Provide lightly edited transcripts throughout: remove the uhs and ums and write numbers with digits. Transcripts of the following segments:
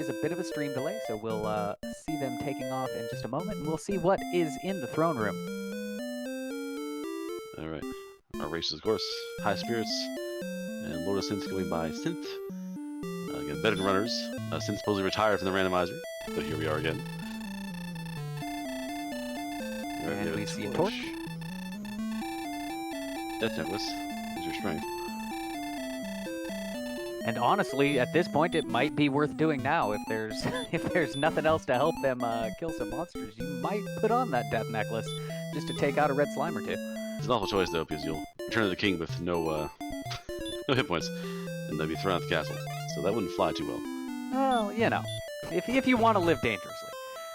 is a bit of a stream delay, so we'll see them taking off in just a moment, and we'll see what is in the throne room. Alright, our race is, of course, Highspirits and Lordofthesynth going by Synth. Again, veteran runners. Synth supposedly retired from the randomizer, but here we are again. And we see a torch. Death necklace is your strength. And honestly, at this point, it might be worth doing now. If there's if there's nothing else to help them kill some monsters, you might put on that death necklace just to take out a red slime or two. It's an awful choice though, because you'll return to the king with no hit points, and they'll be thrown out the castle. So that wouldn't fly too well. Well, you know, if you want to live dangerously.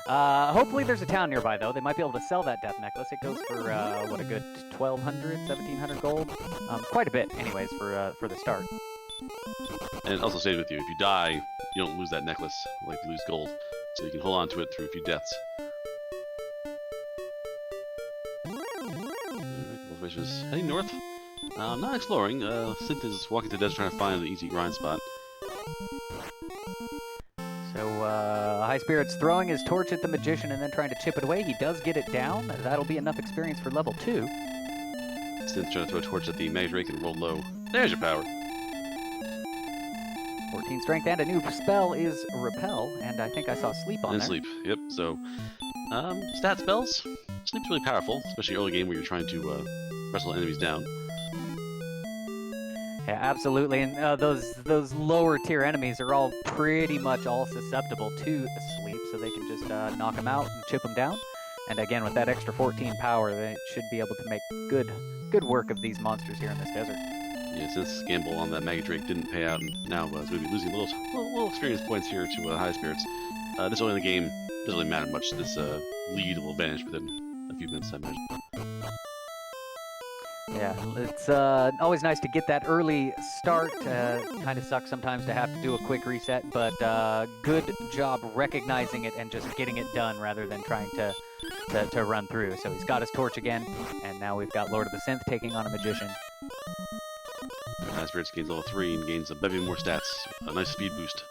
Hopefully there's a town nearby, though. They might be able to sell that death necklace. It goes for, what, a good 1,200, 1,700 gold? Quite a bit, anyways, for the start. And it also stays with you. If you die, you don't lose that necklace, like you lose gold. So you can hold on to it through a few deaths. Alright, Wolfish is heading north. Not exploring. Synth is walking through the desert trying to find an easy grind spot. So, Highspirits throwing his torch at the magician and then trying to chip it away. He does get it down. That'll be enough experience for level 2. Synth trying to throw a torch at the mage rake and roll low. There's your power. 14 strength and a new spell is repel, and I think I saw sleep on And there. sleep, yep. So, stat spells. Sleep's really powerful, especially early game where you're trying to wrestle enemies down. Yeah, absolutely. And those lower tier enemies are all pretty much all susceptible to sleep, so they can just knock them out and chip them down. And again, with that extra 14 power, they should be able to make good work of these monsters here in this desert. Yeah, since gamble on that Mega Drake didn't pay out, and now it's going to be losing little experience points here to Highspirits. This early in the game doesn't really matter much. This lead will vanish within a few minutes, I imagine. Yeah, it's always nice to get that early start. Kind of sucks sometimes to have to do a quick reset, but good job recognizing it and just getting it done rather than trying to run through. So he's got his torch again, and now we've got Lordofthesynth taking on a magician. Highspirits gains level 3 and gains a bevy more stats. A nice speed boost.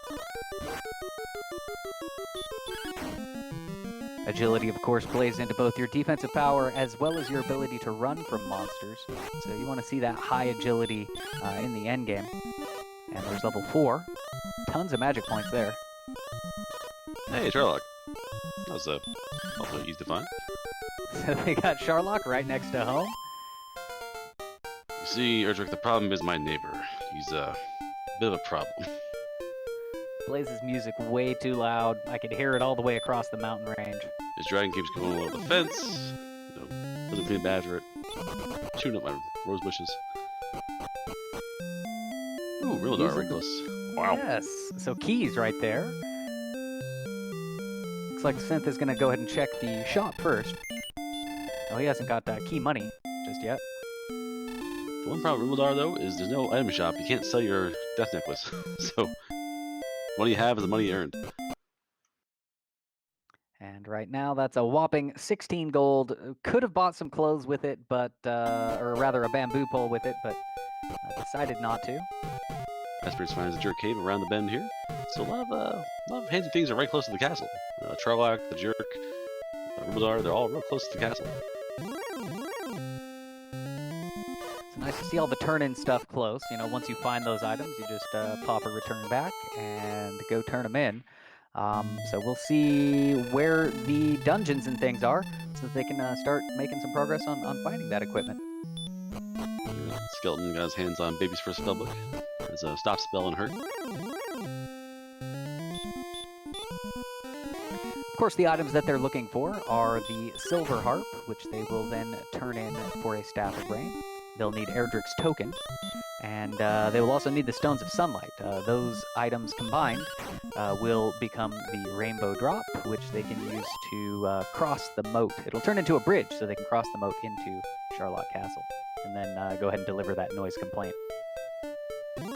Agility, of course, plays into both your defensive power as well as your ability to run from monsters. So you want to see that high agility in the endgame. And there's level 4. Tons of magic points there. Hey, Charlock. That was also easy to find. So they got Charlock right next to home. You see, Erdrick, the problem is my neighbor. He's a bit of a problem. Plays his music way too loud. I could hear it all the way across the mountain range. His dragon keeps going over the fence. Doesn't feel bad for it. Chewing up my rose bushes. Ooh, real dark reckless. Wow. Yes. So keys right there. Looks like Synth is going to go ahead and check the shop first. Oh, he hasn't got key money just yet. The one problem with Rildar, though, is there's no item shop. You can't sell your death necklace. So, the money you have is the money you earned. And right now, that's a whopping 16 gold. Could have bought some clothes with it, but, or rather a bamboo pole with it, but decided not to. Highspirits finds a jerk cave around the bend here. So a lot of handsy things are right close to the castle. Charlock, the jerk, Rildar, they're all real close to the castle. It's nice to see all the turn-in stuff close. You know, once you find those items, you just pop a return back and go turn them in. So we'll see where the dungeons and things are so that they can start making some progress on finding that equipment. Yeah, Skeleton got his hands on Baby's first spellbook. Has a stop spell and hurt. Of course, the items that they're looking for are the silver harp, which they will then turn in for a staff of rain. They'll need Erdrick's token, and they will also need the stones of sunlight. Those items combined will become the rainbow drop, which they can use to cross the moat. It'll turn into a bridge so they can cross the moat into Charlock Castle, and then go ahead and deliver that noise complaint. There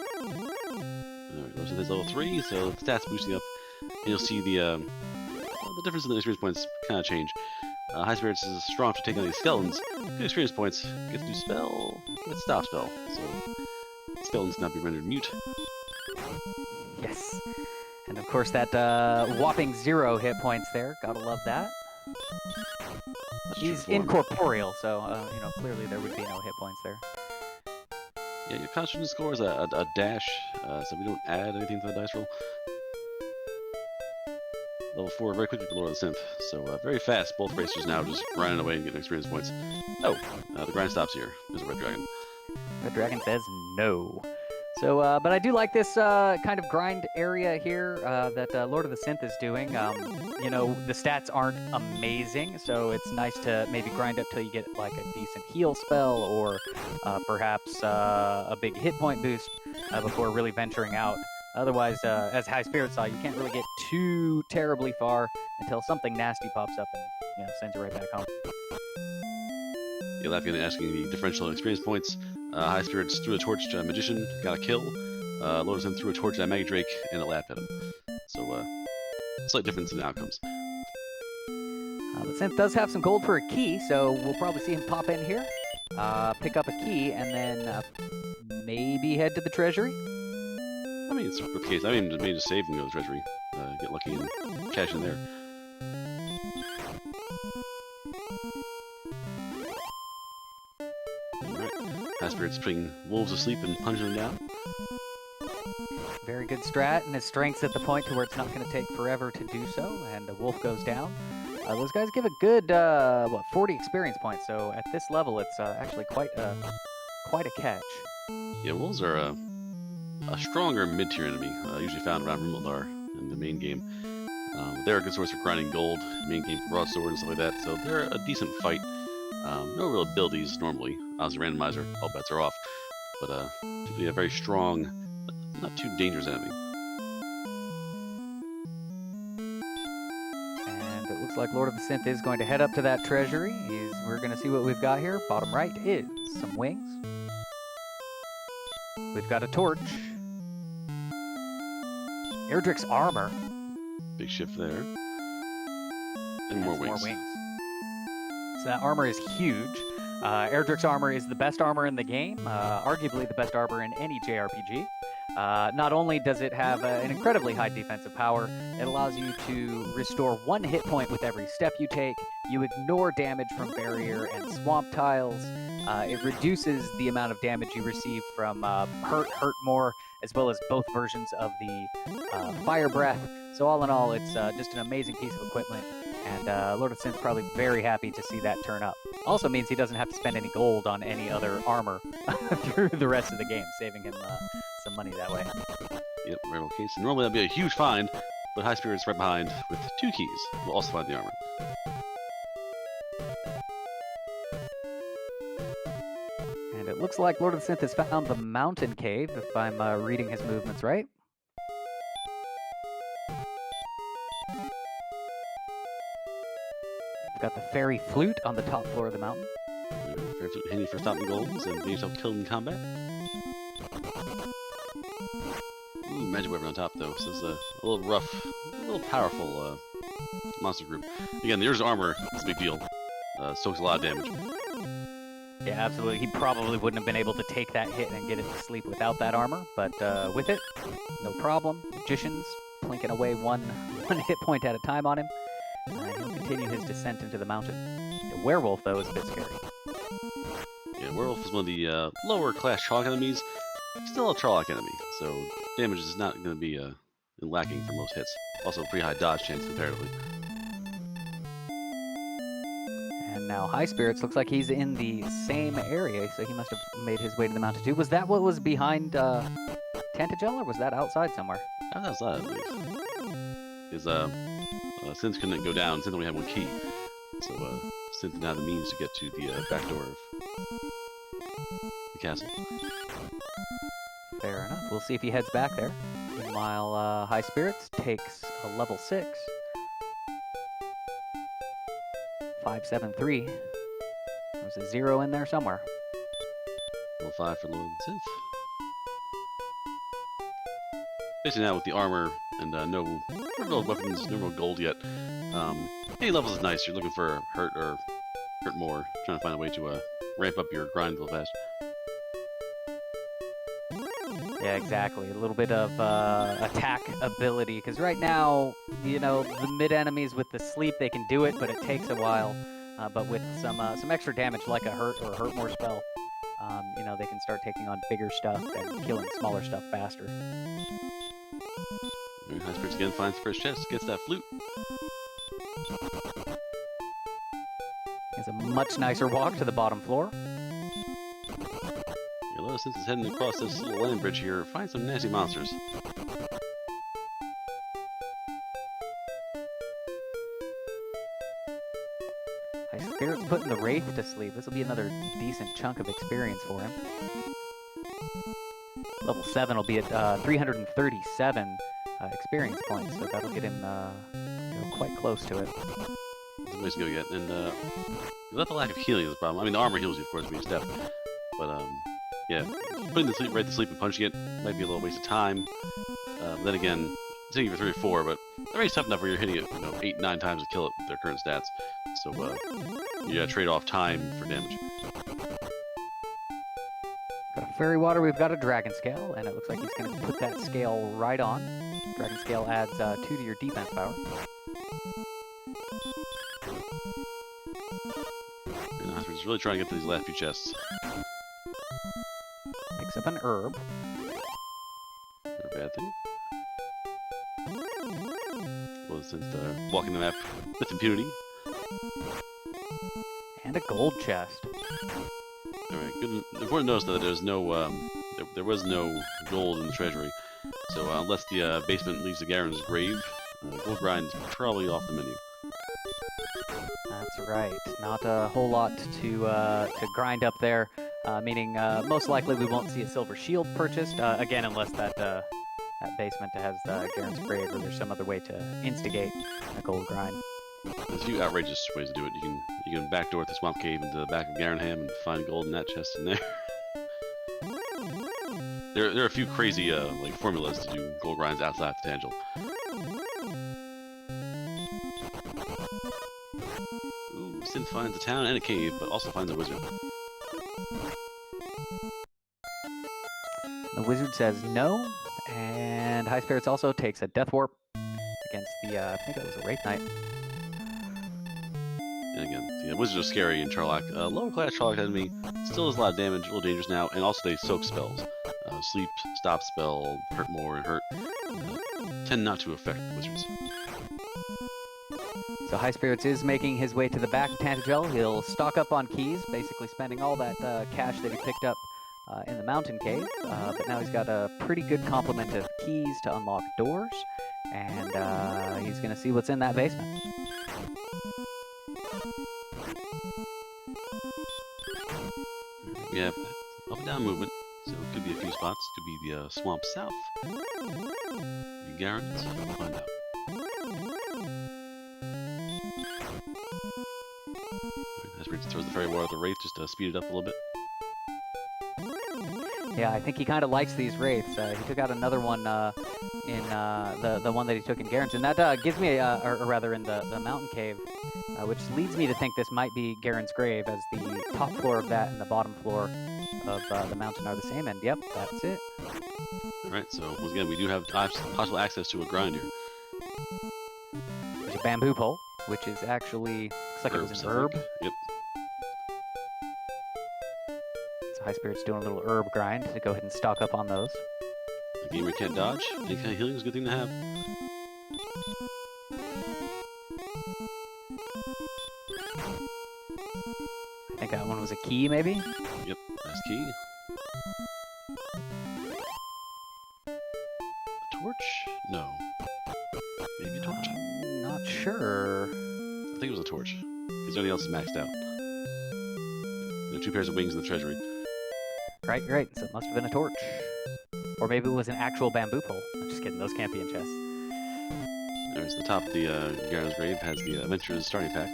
we go. So there's level 3, so the stats boosting up, and you'll see the difference in the experience points kind of change. Highspirits is strong to take on these skeletons. Good experience points. Gets new spell. Gets stop spell. So skeletons cannot be rendered mute. Yes. And of course, that whopping 0 hit points there. Gotta love that. He's incorporeal, so, you know, clearly there would be no hit points there. Yeah, your constitution score is a dash, so we don't add anything to the dice roll. Level 4 very quickly for Lord of the Synth, so very fast. Both racers now just grinding away and getting experience points. Oh, the grind stops here. There's a red dragon. Red dragon says no. So, but I do like this kind of grind area here that Lord of the Synth is doing. You know, the stats aren't amazing, so it's nice to maybe grind up till you get like a decent heal spell or perhaps a big hit point boost before really venturing out. Otherwise, as Highspirits saw, you can't really get too terribly far until something nasty pops up and, you know, sends you right back home. Yeah, Lafayette asking the differential experience points. Highspirits threw a torch to a magician, got a kill. Lord of the Synth threw a torch at a Maggie Drake, and it laughed at him. So, slight difference in the outcomes. The Synth does have some gold for a key, so we'll probably see him pop in here, pick up a key, and then maybe head to the treasury. I mean, it's the case. I mean, maybe just save and go to the treasury, get lucky and cash in there. Alright, Highspirits putting wolves asleep and punching them down. Very good strat, and his strength's at the point to where it's not going to take forever to do so, and the wolf goes down. Those guys give a good, 40 experience points, so at this level it's actually quite a catch. Yeah, wolves are a stronger mid-tier enemy, usually found around Rumildar in the main game. They're a good source for grinding gold, main game broadsword and stuff like that, so they're a decent fight. No real abilities normally. Obviously, Randomizer, all bets are off, but typically a very strong, not too dangerous enemy. And it looks like Lord of the Synth is going to head up to that treasury. We're going to see what we've got here. Bottom right is some wings. We've got a torch. Erdrick's armor. Big shift there. And more wings. So that armor is huge. Erdrick's armor is the best armor in the game, arguably the best armor in any JRPG. Not only does it have an incredibly high defensive power, it allows you to restore 1 hit point with every step you take. You ignore damage from barrier and swamp tiles. It reduces the amount of damage you receive from hurt more, as well as both versions of the fire breath. So all in all, it's just an amazing piece of equipment, and Lord of the Synth's probably very happy to see that turn up. Also means he doesn't have to spend any gold on any other armor through the rest of the game, saving him some money that way. Yep, very well case. Normally that'd be a huge find, but Highspirits right behind with 2 keys. We'll also find the armor. And it looks like Lord of the Synth has found the mountain cave, if I'm reading his movements right. We've got the fairy flute on the top floor of the mountain. Fairy flute handy for stopping goals and getting yourself killed in combat. Ooh, magic weapon on top though, so it's a little rough, a little powerful monster group. Again, the Urza's armor is a big deal. Soaks a lot of damage. Yeah, absolutely. He probably wouldn't have been able to take that hit and get it to sleep without that armor, but with it, no problem. Magician's plinking away one hit point at a time on him, and he'll continue his descent into the mountain. The werewolf, though, is a bit scary. Yeah, werewolf is one of the lower class Charlock enemies. Still a Charlock enemy, so damage is not going to be lacking for most hits. Also, pretty high dodge chance comparatively. And now Highspirits looks like he's in the same area, so he must have made his way to the mountain too. Was that what was behind Tantagel, or was that outside somewhere? That was outside, at least. Because Synth couldn't go down, Synth only had 1 key. So Synth didn't have the means to get to the back door of the castle. Fair enough. We'll see if he heads back there. Meanwhile, Highspirits takes a level 6. 573. There's a 0 in there somewhere. Level 5 for Lord of the Synth. Basically now with the armor and no real weapons, no real gold yet. Any levels is nice. You're looking for hurt or hurt more. Trying to find a way to ramp up your grind a little fast. Yeah, exactly. A little bit of attack ability, because right now, you know, the mid enemies with the sleep, they can do it, but it takes a while. But with some extra damage, like a hurt or hurt more spell, you know, they can start taking on bigger stuff and killing smaller stuff faster. Highspirits again finds the first chest, gets that flute. It's a much nicer walk to the bottom floor. Lordofthesynth is heading across this little land bridge here, find some nasty monsters. Highspirits putting the Wraith to sleep. This will be another decent chunk of experience for him. Level 7 will be at 337 experience points, so that'll get him you know, quite close to it. That's a ways to go yet, and without the lack of healing is the problem. I mean, the armor heals you, of course, when you step, but yeah, putting the sleep right to sleep and punching it might be a little waste of time. Then again, it's hitting you for 3 or 4, but the rate's tough enough where you're hitting it, you know, 8, 9 times to kill it with their current stats. So you gotta trade off time for damage. Got a fairy water, we've got a dragon scale, and it looks like he's going to put that scale right on. Dragon scale adds 2 to your defense power. And Highspirits is really trying to get to these last few chests. Picks up an herb. Not a bad thing. Well, since walking the map with impunity. And a gold chest. Alright, good. Important to notice that there's no, there was no gold in the treasury. So unless the basement leads to Garen's grave, gold grind is probably off the menu. That's right. Not a whole lot to grind up there, meaning most likely we won't see a silver shield purchased, again, unless that basement has Garen's grave or there's some other way to instigate a gold grind. There's a few outrageous ways to do it. You can backdoor the swamp cave into the back of Garenham and find gold in that chest in there. There are a few crazy like formulas to do gold grinds outside the Tangel. Ooh, Synth finds a town and a cave, but also finds a wizard. The wizard says no, and Highspirits also takes a death warp against the I think it was a Wraith Knight. And again, the wizards are scary in Charlock. Lower class Charlock enemy still does a lot of damage, a little dangerous now, and also they soak spells. Sleep, stop spell, hurt more, and hurt tend not to affect the wizards. So Highspirits is making his way to the back of Tantagel. He'll stock up on keys, basically spending all that cash that he picked up in the mountain cave. But now he's got a pretty good complement of keys to unlock doors, and he's going to see what's in that basement. We have up and down movement, so it could be a few spots. Could be the swamp south. Could be Garen's. We'll find out. Highspirits throws the fairy water at the Wraith just to speed it up a little bit. Yeah, I think he kind of likes these Wraiths. He took out another one in the one that he took in Garen's, and that gives me, or rather in the mountain cave, which leads me to think this might be Garen's grave, as the top floor of that and the bottom floor of the mountain are the same, and yep, that's it. Alright, so once again, we do have possible access to a grind here. There's a bamboo pole, which is actually, looks like it was an herb. Yep. So Highspirits doing a little herb grind to go ahead and stock up on those. A game where you can't dodge. Any kind of healing is a good thing to have. I think that one was a key, maybe? Yep, nice key. A torch? No. Maybe a torch? Not sure. I think it was a torch. Because everything else is maxed out. There are 2 pairs of wings in the treasury. Right, so it must have been a torch. Or maybe it was an actual bamboo pole. I'm just kidding, those can't be in chests. There's the top of the Garen's grave, has the Adventurer's starting pack.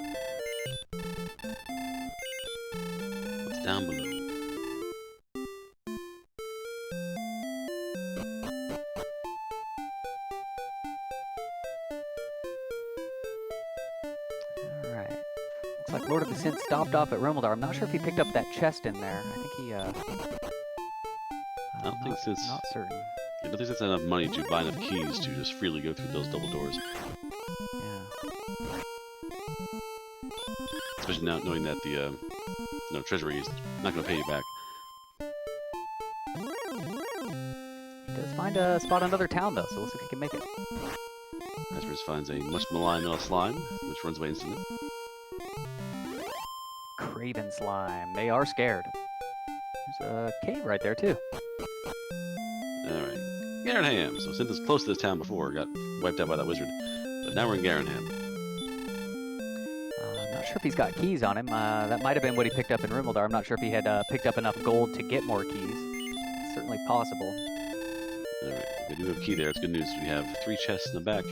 What's down below? Alright. Looks like Lordofthesynth stopped off at Romuldar. I'm not sure if he picked up that chest in there. I think he I don't think since not certain. I don't think since I have enough money to buy enough keys to just freely go through those double doors. Yeah. Especially now knowing that the treasury is not going to pay you back. He does find a spot in another town though, so we'll see if he can make it. Highspirits finds a much maligned slime, which runs away instantly. Craven slime. They are scared. There's a cave right there too. Alright. Garenham! So Synth is close to this town before, got wiped out by that wizard. But now we're in Garenham. I'm not sure if he's got keys on him. That might have been what he picked up in Rimuldar. I'm not sure if he had picked up enough gold to get more keys. It's certainly possible. Alright, we do have a key there. It's good news. We have 3 chests in the back.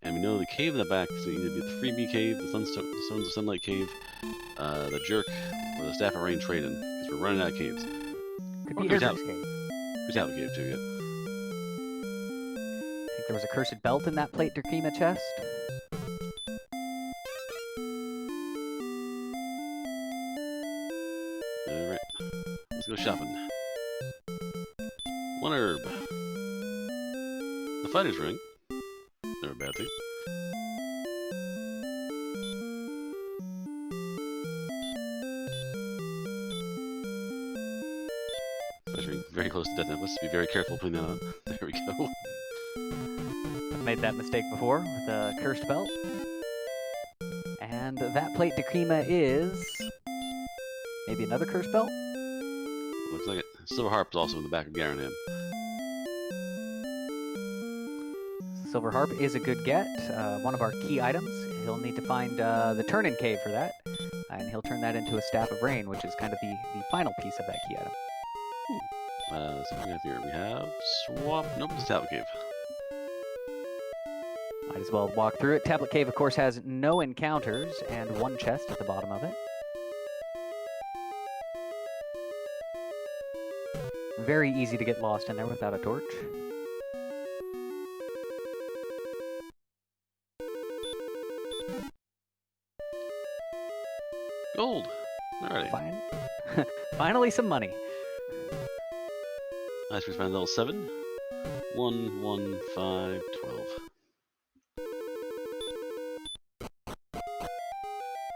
And we know the cave in the back is either be the Freebie Cave, the Stones of Sunlight Cave, the Jerk, or the Staff of Rain Trade-In. Because we're running out of caves. Could Or be Erdrick's cave. Tablet Cave too, yeah. I think there was a cursed belt in that plate Derkema chest. Alright. Let's go shopping. 1 herb. The Fighter's Ring. Never a bad thing. Fighter's Ring, very close to Death Necklace. Be very careful putting that on. There we go. I've made that mistake before with a cursed belt. And that plate Derkema is maybe another cursed belt? Looks like it. Silver Harp is also in the back of Garenham. Silver Harp is a good get. One of our key items. He'll need to find the Turn-In Cave for that. And he'll turn that into a Staff of Rain, which is kind of the final piece of that key item. So what do we have here? We have Swap. Nope, it's Tablet Cave. Might as well walk through it. Tablet Cave, of course, has no encounters and 1 chest at the bottom of it. Very easy to get lost in there without a torch. Gold! Alrighty. Fine. Finally some money. Highspirits found level 7. 1, 1, 5, 12.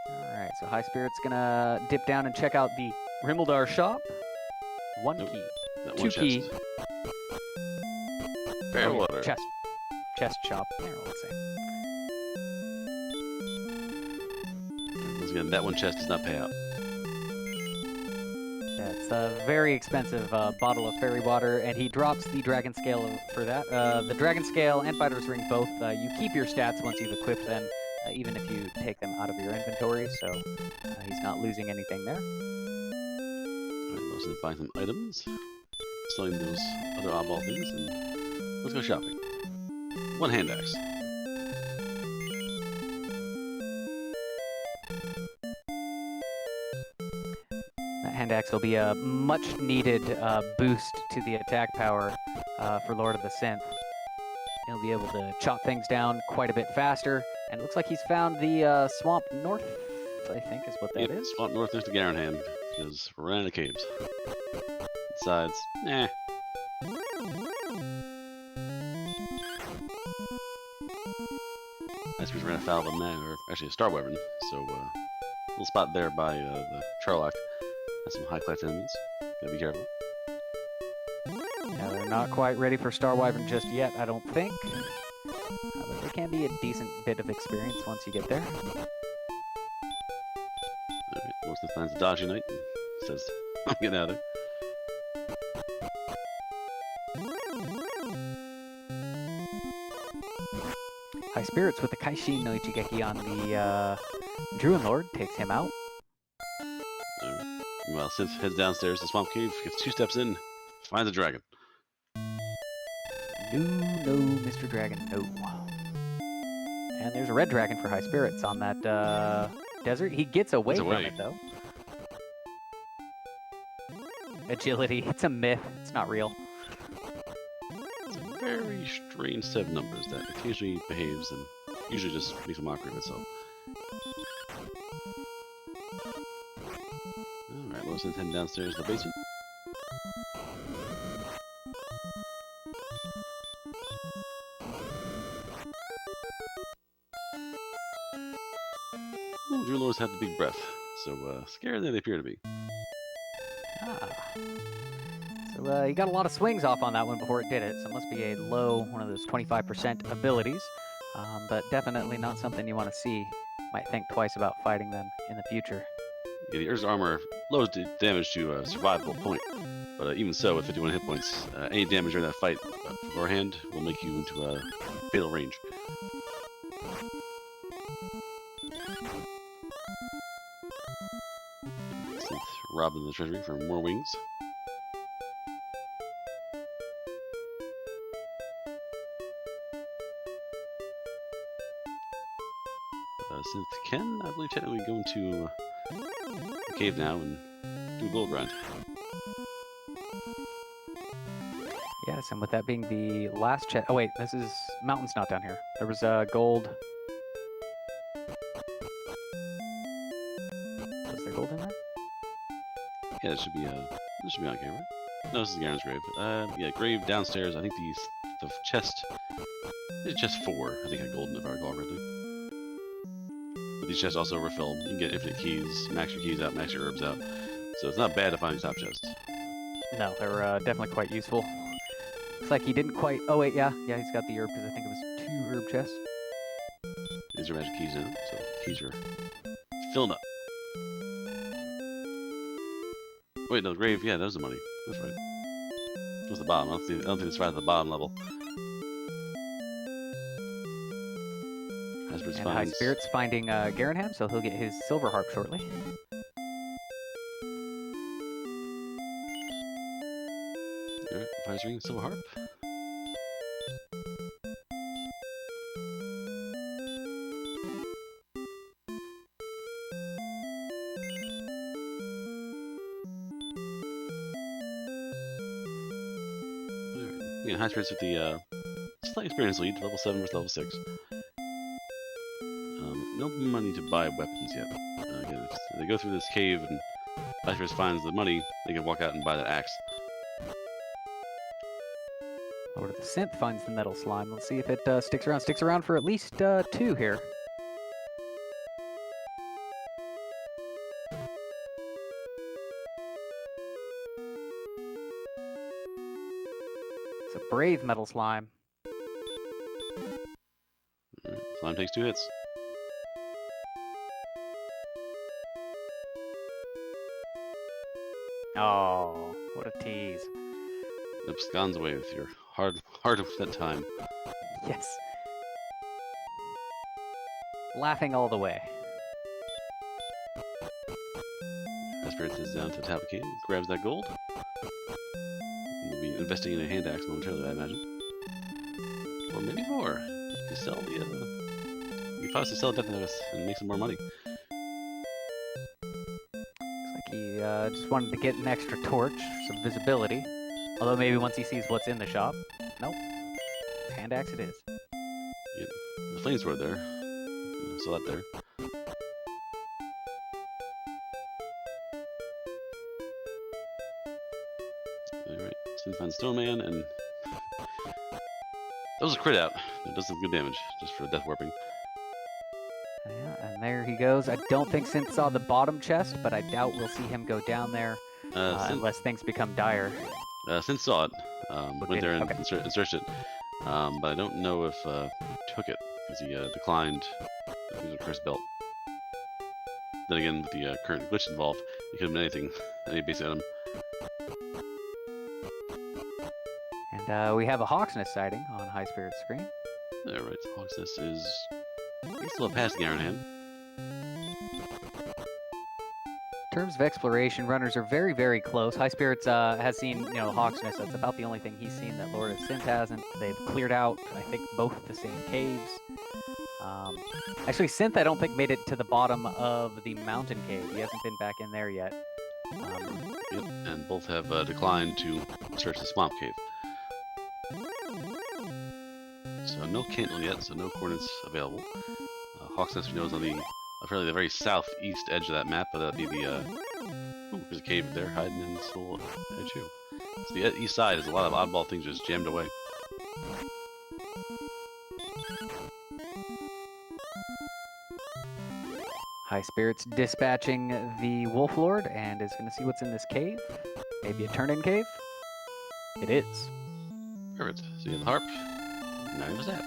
Alright, so Highspirits gonna dip down and check out the Rimuldar shop. 1 Nope. key. That 2 one key. chest. Fair water. Chest shop. There, let's say. Once again, that one chest does not pay out. That's a very expensive bottle of fairy water, and he drops the Dragon Scale for that. The Dragon Scale and Fighter's Ring both, you keep your stats once you've equipped them, even if you take them out of your inventory, so he's not losing anything there. Alright, let's buy some items. Selling those other oddball things, and let's go shopping. 1 hand axe. That hand axe will be a much needed boost to the attack power for Lord of the Synth. He'll be able to chop things down quite a bit faster, and it looks like he's found the Swamp North, I think is what that is. Swamp North next to Garenham, because we're running out of caves. Besides, eh. Highspirits ran afoul of a man, or actually a Star Wyvern, so little spot there by the Charlock has some high-class enemies. Gotta be careful. Now they're not quite ready for Star Wyvern just yet, I don't think. But they can be a decent bit of experience once you get there. Alright, Lordofthesynth finds a dodgy knight and says, I'm getting out of there. Highspirits with the Kaishin no Ichigeki on the Druid Lord takes him out. Meanwhile, Synth heads downstairs to the Swamp Cave, gets 2 steps in, finds a dragon. No, Mr. Dragon, no. And there's a red dragon for Highspirits on that desert. He gets away from it, though. Agility, it's a myth. It's not real. It's a very strange set of numbers that occasionally behaves and usually just makes a mockery of itself. Alright, Lordofthesynth heading downstairs to the basement. Ooh, Dream Lords have the big breath, so scarier than they appear to be. Ah. So you got a lot of swings off on that one before it did it, so it must be a low, one of those 25% abilities, but definitely not something you want to see. Might think twice about fighting them in the future. Yeah, the Urza's armor lowers the damage to a survivable point, but even so, with 51 hit points, any damage during that fight beforehand will make you into a fatal range. Synth robbing the treasury for more wings. Synth can, I believe, technically go into the cave now and do a gold grind. Yes, and with that being the last chest. Oh wait, this is mountain's not down here. There was gold. Was there gold in there? Yeah, it should be on camera. No, this is Garen's grave. Yeah, grave downstairs. I think the chest. It's chest 4. I think had gold in it, if I recall correctly. But these chests also refill. You can get infinite keys, max your keys out, max your herbs out. So it's not bad to find these top chests. No, they're definitely quite useful. Looks like he didn't quite. Oh wait, yeah, he's got the herb because I think it was 2 herb chests. These are magic keys now, so keys are filling up. Wait, no, grave. Yeah, that was the money. That's right. That was the bottom. I don't think it's right at the bottom level. Highspirits finding Garenham, so he'll get his silver harp shortly. Alright, Fire's ring, silver harp. Alright, yeah, Highspirits with the slight experience lead, level 7 versus level 6. No money to buy weapons yet. Again, if they go through this cave and Highspirits finds the money, they can walk out and buy that axe. Lordofthesynth finds the metal slime. Let's see if it sticks around. Sticks around for at least 2 here. It's a brave metal slime. Alright, slime takes 2 hits. Oh, what a tease. Absconds away with your hard of that time. Yes. Laughing all the way. Highspirits is down to the top of the cave, grabs that gold. We'll be investing in a hand axe momentarily, I imagine. Or maybe more. You sell the you possibly sell Death Notice and make some more money. Looks like he just wanted to get an extra torch, some visibility. Although maybe once he sees what's in the shop. Nope. Hand axe it is. Yeah, the flame sword there. Saw that there. Alright, Synth finds Stone Man, and that was a crit out. It does some good damage, just for death warping. Yeah, and there he goes. I don't think Synth saw the bottom chest, but I doubt we'll see him go down there unless things become dire. Synth saw it, went there and okay. searched it, but I don't know if he took it, because he declined using a cursed belt. Then again, with the current glitch involved, it could have been anything, any base item. And we have a Hawk's Nest sighting on Highspirits screen. Alright, so Hawk's Nest is... he's still past Garenham. In terms of exploration, runners are very, very close. Highspirits has seen, Hawk's Nest. That's about the only thing he's seen that Lordofthesynth hasn't. They've cleared out, I think, both the same caves. Actually, Synth, I don't think, made it to the bottom of the mountain cave. He hasn't been back in there yet. Yep, and both have declined to search the swamp cave. So no Cantler yet, so no coordinates available. Hawk's Nest, we know, is on the apparently the very southeast edge of that map, but that'd be the ooh, there's a cave there hiding in this little edge too. So the east side is a lot of oddball things just jammed away. Highspirits dispatching the Wolf Lord and is going to see what's in this cave. Maybe a turn-in cave? It is. Perfect. So you have the harp. Now you have the staff.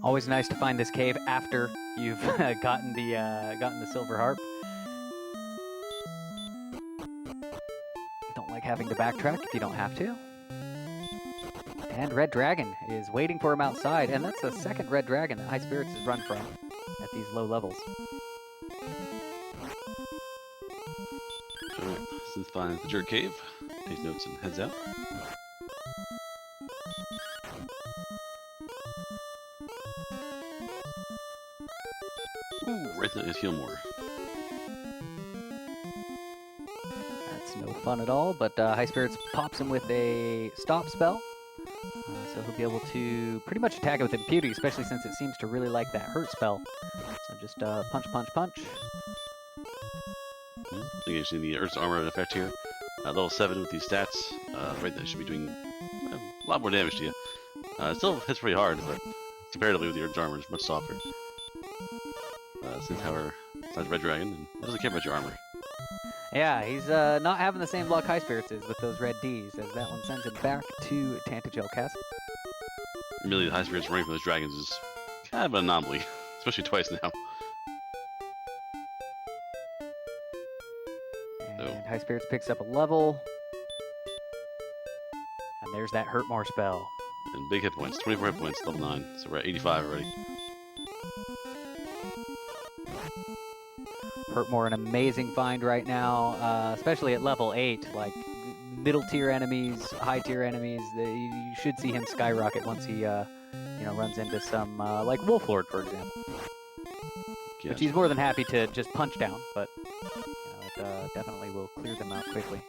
Always nice to find this cave after you've gotten the silver harp. Don't like having to backtrack if you don't have to. And Red Dragon is waiting for him outside, and that's the second Red Dragon that Highspirits has run from at these low levels. Alright, Synth finds the Jerk Cave, takes notes and heads out. Ooh, right there is heal more. That's no fun at all, but Highspirits pops him with a stop spell. So he'll be able to pretty much attack it with impunity, especially since it seems to really like that hurt spell. So just punch, punch, punch. I think you see the Earth's armor effect here. Level 7 with these stats. Right there should be doing a lot more damage to you. It still hits pretty hard, but comparatively with the Earth's armor, it's much softer. Synth, however, finds Red Dragon and doesn't care about your armor. Yeah, he's not having the same luck Highspirits is with those red Ds, as that one sends him back to Tantagel Castle. Really, the Highspirits running from those dragons is kind of an anomaly, especially twice now. And Highspirits picks up a level. And there's that Hurt More spell. And big hit points, 24 hit points, level 9, so we're at 85 already. Hurt More an amazing find right now, especially at level 8. Like, middle tier enemies, high tier enemies, you should see him skyrocket once he runs into some, like Wolflord, for example. Yes. Which he's more than happy to just punch down, but it definitely will clear them out quickly.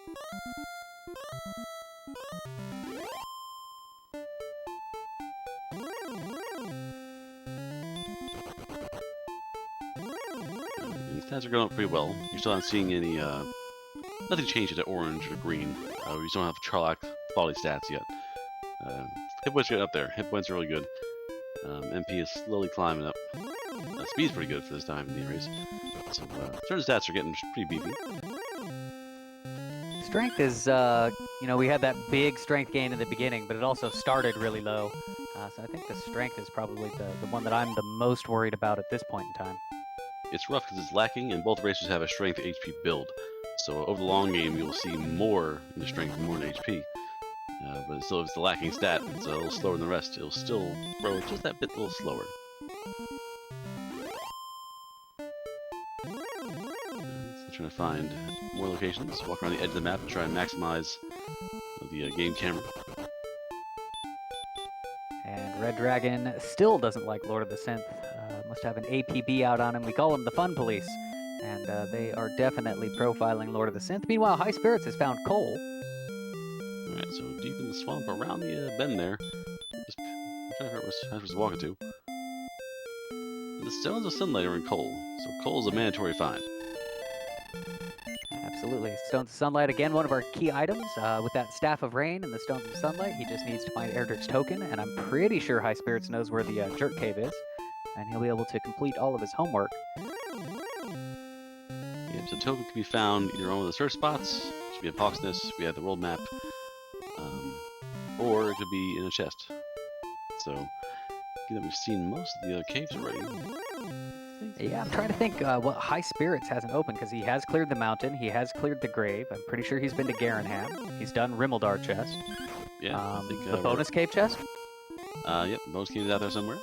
These stats are going up pretty well. You're still not seeing any, nothing changed to orange or green. We just don't have Charlock quality stats yet. Hit points are getting up there. Hit points are really good. MP is slowly climbing up. Speed's pretty good for this time in the race. So, certain stats are getting pretty beefy. Strength is, we had that big strength gain in the beginning, but it also started really low. So I think the strength is probably the one that I'm the most worried about at this point in time. It's rough because it's lacking, and both racers have a strength HP build. So over the long game, you'll see more in the strength and more in HP. But still, if it's the lacking stat, it's a little slower than the rest. It'll still grow just that bit a little slower. So trying to find more locations, walk around the edge of the map and try and maximize the game camera. And Red Dragon still doesn't like Lord of the Synth. Must have an APB out on him. We call him the Fun Police. And they are definitely profiling Lord of the Synth. Meanwhile, Highspirits has found coal. Alright, so deep in the swamp around the bend there. Just I'm trying to figure out where Highspirits walking to. The Stones of Sunlight are in coal, so coal is a mandatory find. Absolutely. Stones of Sunlight, again, one of our key items. With that Staff of Rain and the Stones of Sunlight, he just needs to find Erdrick's token, and I'm pretty sure Highspirits knows where the Jerk Cave is, and he'll be able to complete all of his homework. Yeah, so token can be found either on one of the search spots, which would be at Poxness, we have the world map, or it could be in a chest. So, given that we've seen most of the caves already. Yeah, I'm trying to think what Highspirits hasn't opened, because he has cleared the mountain, he has cleared the grave. I'm pretty sure he's been to Garenham. He's done Rimmildar chest. Yeah, I think, the bonus cave chest? Yep, bonus cave is out there somewhere.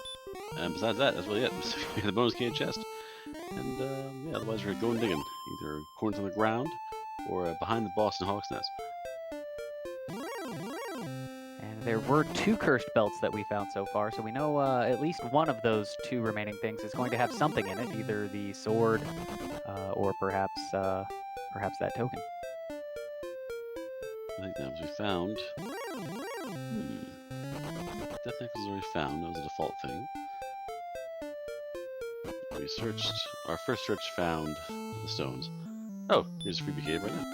And besides that, that's really it. The bonus cave chest. And, yeah, otherwise we're going digging. Either corners on the ground, or behind the Boston Hawk's Nest. And there were 2 cursed belts that we found so far, so we know at least one of those 2 remaining things is going to have something in it, either the sword or perhaps that token. I think that was we found. Definitely was already found. That was a default thing. We searched. Our first search found the stones. Oh, here's a freebie cave right now.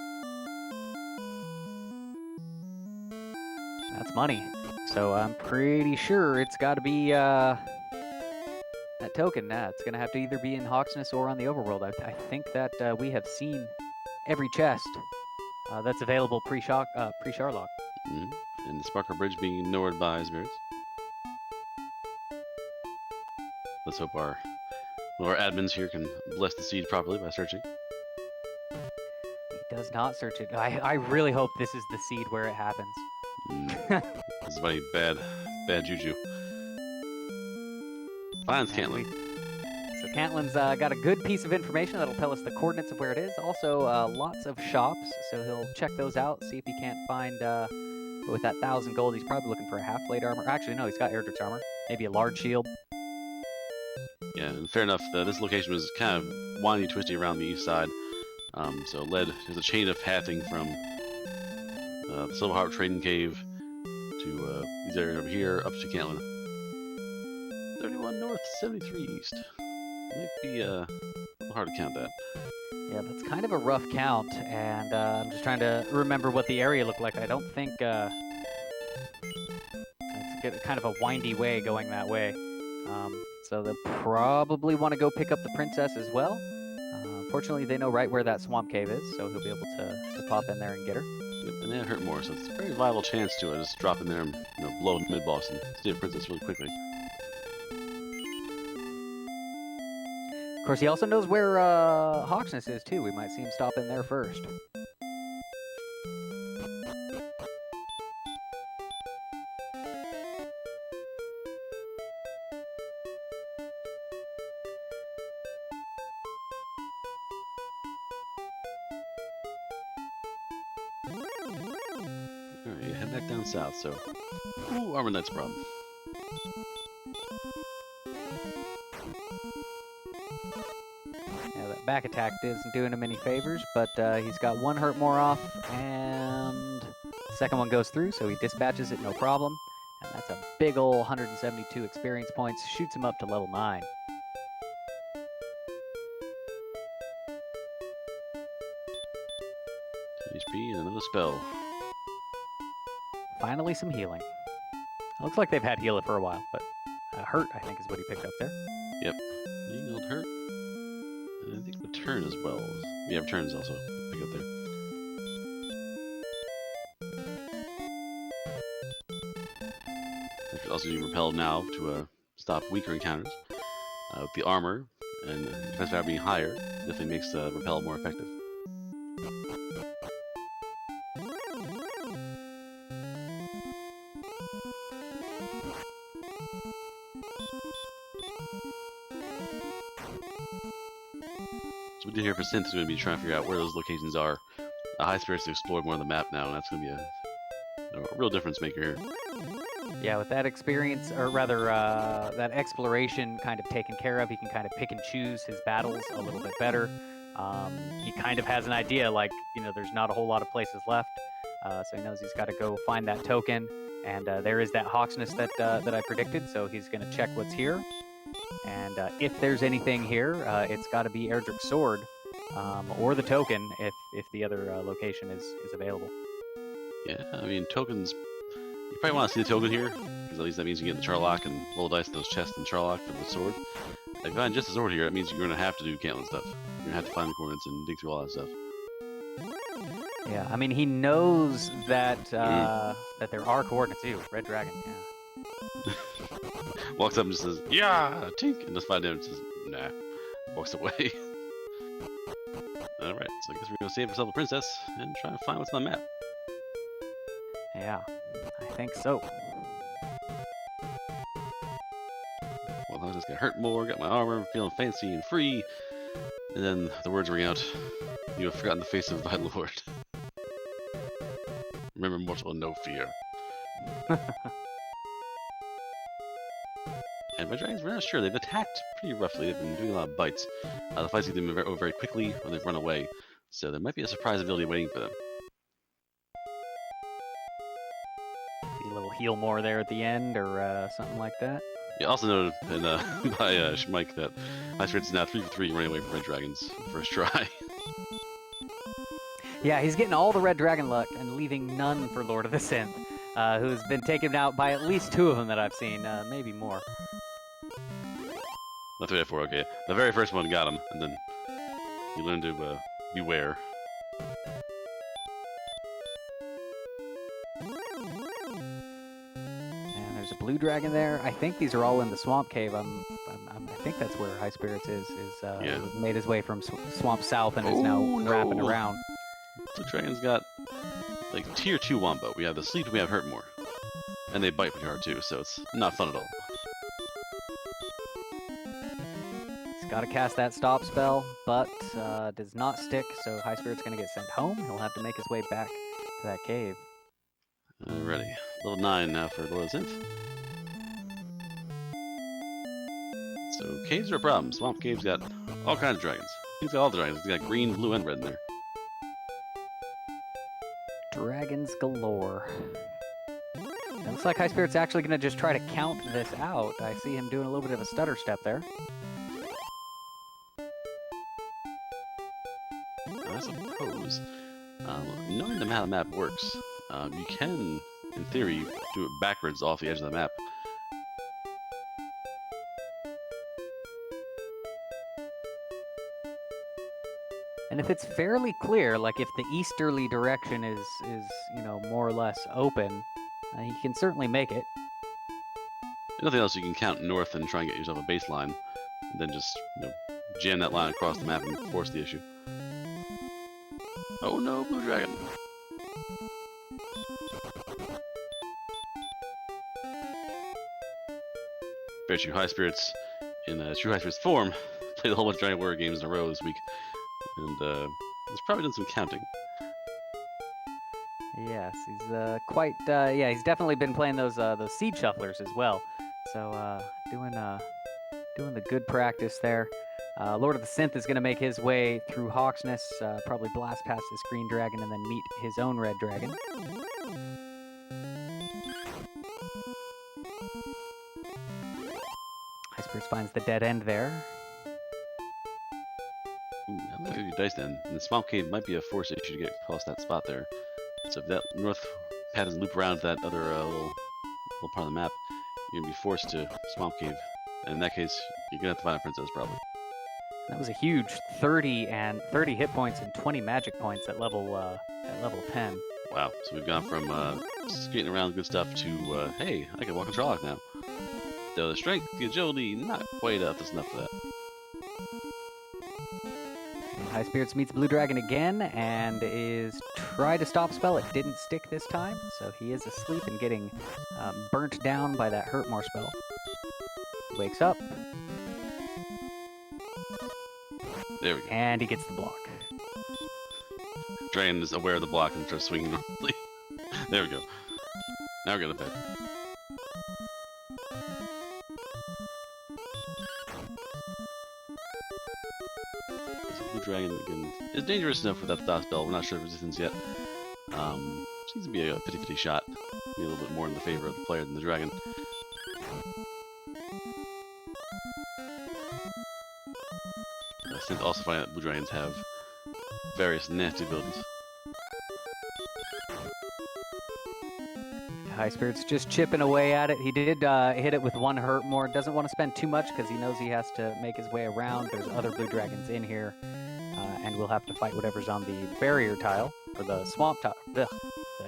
That's money. So I'm pretty sure it's got to be That token, it's going to have to either be in Hawksness or on the overworld. I think that we have seen every chest that's available pre-Charlock. And the Sparkle Bridge being ignored by Highspirits. Let's hope our admins here can bless the seed properly by searching. He does not search it. I really hope this is the seed where it happens. This is very bad juju. Finds Cantlin. So Cantlin's got a good piece of information that'll tell us the coordinates of where it is. Also, lots of shops, so he'll check those out, see if he can't find, with that 1,000 gold, he's probably looking for a half-plate armor. Actually, no, he's got Erdrick's armor. Maybe a large shield. Yeah, and fair enough. This location was kind of windy, twisty around the east side. So it led, there's a chain of pathing from the Silver Heart Trading Cave to these areas over here, up to Cantlin. 31 north, 73 east. Might be a little hard to count that. Yeah, that's kind of a rough count, and I'm just trying to remember what the area looked like. I don't think it's kind of a windy way going that way. So they'll probably want to go pick up the princess as well. Fortunately, they know right where that swamp cave is, so he'll be able to pop in there and get her. Yep, and they hurt more, so it's a very viable chance to just drop in there and blow the mid-boss and steal the princess really quickly. Of course, he also knows where Hawksness is, too. We might see him stop in there first. Alright, head back down south, so... Ooh, Armor Knight's a problem. Yeah, that back attack isn't doing him any favors, but he's got one hurt more off, and the second one goes through, so he dispatches it no problem. And that's a big ol' 172 experience points, shoots him up to level 9. HP and another spell. Finally some healing. Looks like they've had healer for a while, but hurt, I think, is what he picked up there. Yep. Healed hurt. And I think return as well. Yeah, return is also pick up there. Also you repelled now to stop weaker encounters. With the armor and defense power being higher, definitely makes repel more effective. So we did here for Synth is going to be trying to figure out where those locations are. Highspirits to explore more of the map now, and that's going to be a real difference maker here. Yeah, with that experience, or rather, that exploration kind of taken care of, he can kind of pick and choose his battles a little bit better. He kind of has an idea, like, there's not a whole lot of places left, so he knows he's got to go find that token, and there is that Hawksness that I predicted, so he's going to check what's here. And if there's anything here, it's got to be Erdrick's sword, or the token, if the other location is available. Yeah, I mean, tokens... You probably want to see the token here, because at least that means you get the Charlock and roll dice in those chests and Charlock for the sword. If you find just the sword here, that means you're going to have to do Cantlin stuff. You're going to have to find the coordinates and dig through all that stuff. Yeah, I mean, he knows that that there are coordinates. Ew, Red Dragon, yeah. Walks up and just says, yeah, tink, and just find him and says, nah. Walks away. Alright, so I guess we're going to save ourselves a princess and try to find what's on the map. Yeah, I think so. Well, I just got hurt more, got my armor, feeling fancy and free. And then the words ring out, you have forgotten the face of thy lord. Remember mortal, no fear. And Red Dragons, we're not sure. They've attacked pretty roughly. They've been doing a lot of bites. The fights either move very, very quickly or they've run away. So there might be a surprise ability waiting for them. Be a little heal more there at the end or something like that. Yeah, also noted in, by Schmike that Highspirits is now 3 for 3 running away from Red Dragons first try. Yeah, he's getting all the Red Dragon luck and leaving none for Lord of the Synth, who's been taken out by at least 2 of them that I've seen, maybe more. The 3x4, okay. The very first one got him, and then you learn to beware. And there's a blue dragon there. I think these are all in the swamp cave. I think that's where Highspirits is. Yeah. Made his way from Swamp South and is now wrapping around. The dragon's got like tier 2 wombo. We have the sleep and we have hurt more. And they bite pretty hard too, so it's not fun at all. He's got to cast that stop spell, but does not stick, so Highspirit's going to get sent home. He'll have to make his way back to that cave. Alrighty. Level 9 now for Lordofthesynth. So caves are a problem. Swamp caves got all kinds of dragons. He's got all the dragons. He's got green, blue, and red in there. Dragons galore. It looks like Highspirit's actually going to just try to count this out. I see him doing a little bit of a stutter step there. I suppose, knowing how the map works, you can, in theory, do it backwards off the edge of the map. And if it's fairly clear, like if the easterly direction is you know, more or less open, you can certainly make it. If nothing else, you can count north and try and get yourself a baseline, and then just, you know, jam that line across the map and force the issue. Oh no, blue dragon! Very true. Highspirits, in true Highspirits form, played a whole bunch of Dragon Warrior games in a row this week, and he's probably done some counting. Yes, he's yeah, he's definitely been playing those seed shufflers as well. So doing the good practice there. Lordofthesynth is going to make his way through Hawksness, probably blast past this green dragon, and then meet his own red dragon. Highspirits finds the dead end there. Ooh, I'm gonna give you dice then. And the swamp cave might be a force issue to get past that spot there. So if that north path doesn't loop around that other little part of the map, you're gonna be forced to swamp cave. And in that case, you're gonna have to find a princess probably. That was a huge 30 hit points and 20 magic points at level 10. Wow. So we've gone from skating around good stuff to hey, I can walk on Charlock now. Though the strength, the agility, not quite up to snuff for that. Highspirits meets Blue Dragon again and is try to stop spell. It didn't stick this time, so he is asleep and getting burnt down by that hurt more spell. He wakes up. There we go. And he gets the block. Dragon is aware of the block and starts swinging normally. There we go. Now we're gonna pet. Blue Dragon again is dangerous enough for that stop spell. We're not sure of resistance yet. Seems to be a 50-50 shot. Maybe a little bit more in the favor of the player than the dragon. I think also finding that blue dragons have various nasty abilities. Highspirits just chipping away at it. He did hit it with one hurt more. Doesn't want to spend too much because he knows he has to make his way around. There's other blue dragons in here, and we'll have to fight whatever's on the barrier tile or the swamp tile, the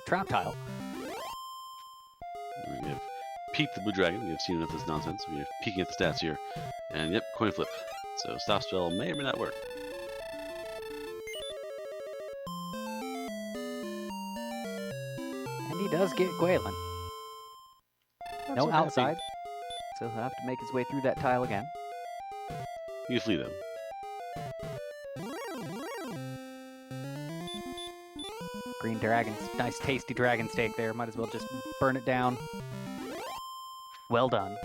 trap tile. We have peeked the blue dragon. We have seen enough of this nonsense. We are peeking at the stats here, and yep, coin flip. So stop spell may or may not work. And he does get Gwaelin. Not No so happy. outside, so he'll have to make his way through that tile again. You can flee though. Green dragon, nice tasty dragon steak there. Might as well just burn it down. Well done.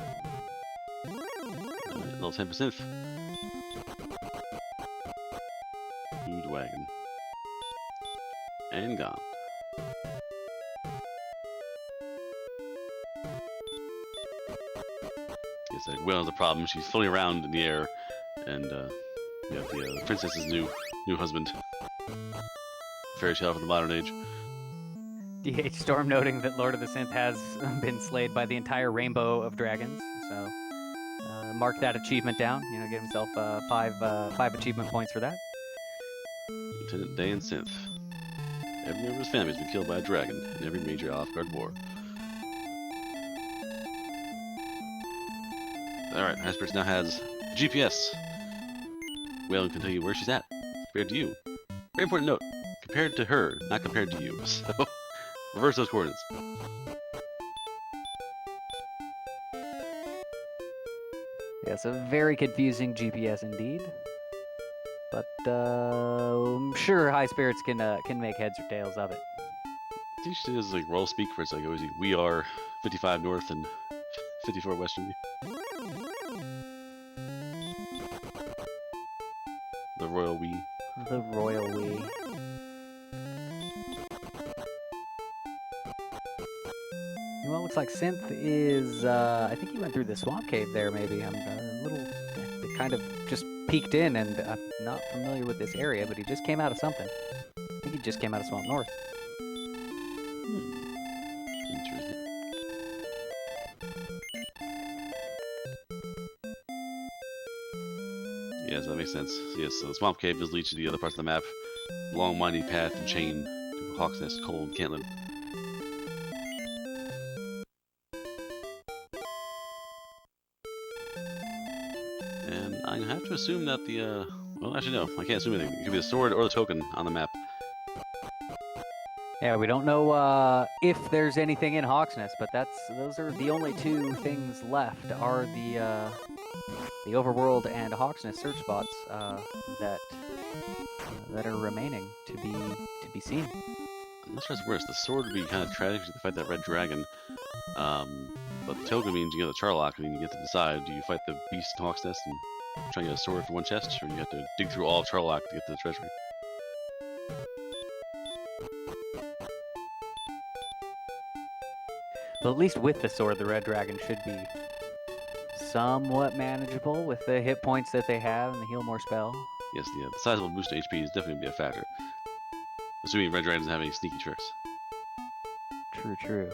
Level 10%. Food wagon. And gone. Yes, like Whale's a problem. She's floating around in the air, and you have the princess's new husband. Fairy tale from the modern age. DH Storm noting that Lordofthesynth has been slayed by the entire rainbow of dragons, so mark that achievement down. You know, get himself 5 achievement points for that. Lieutenant Day and Synth. Every member of his family has been killed by a dragon in every major off-guard war. Alright, Highspirits now has GPS. Whalen can tell you where she's at, compared to you. Very important note, compared to her, not compared to you. So, reverse those coordinates. Yes, a very confusing GPS indeed. But I'm sure Highspirits can make heads or tails of it. I think she does like royal speak for it's like always we are 55 north and 54 west from you. The royal we. The royal we. Well, it looks like Synth is, I think he went through the swamp cave there, maybe. I'm a little, it kind of just peeked in, and I'm not familiar with this area, but he just came out of something. I think he just came out of Swamp North. Interesting. Yes, that makes sense. Yes, so the swamp cave does lead to the other parts of the map. Long, winding path and chain to Hawk's Nest, Cold, and Cantlet. And I have to assume that the, well, actually no, I can't assume anything. It could be the sword or the token on the map. Yeah, we don't know if there's anything in Hawk's Nest, but those are the only two things left are the overworld and Hawk's Nest search spots that are remaining to be seen. I'm not sure it's worse. The sword would be kind of tragic to fight that red dragon. But the token means you get the Charlock, and you get to decide, do you fight the beast in Hawk's Nest and try and get a sword for one chest, or do you have to dig through all of Charlock to get to the treasury? Well, at least with the sword, the red dragon should be somewhat manageable with the hit points that they have and the heal more spell. Yes, the sizable boost to HP is definitely going to be a factor. Assuming red dragon doesn't have any sneaky tricks. True, true.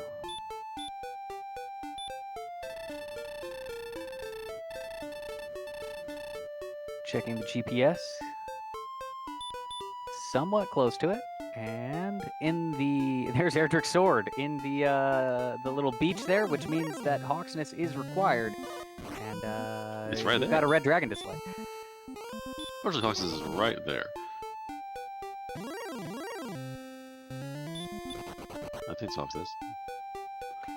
Checking the GPS. Somewhat close to it. And there's Erdrick's sword in the little beach there, which means that Hawk's Nest is required. And it's right we've there. got a red dragon to slay. Fortunately, Hawk's Nest is right there. I think it's Hawk's Nest.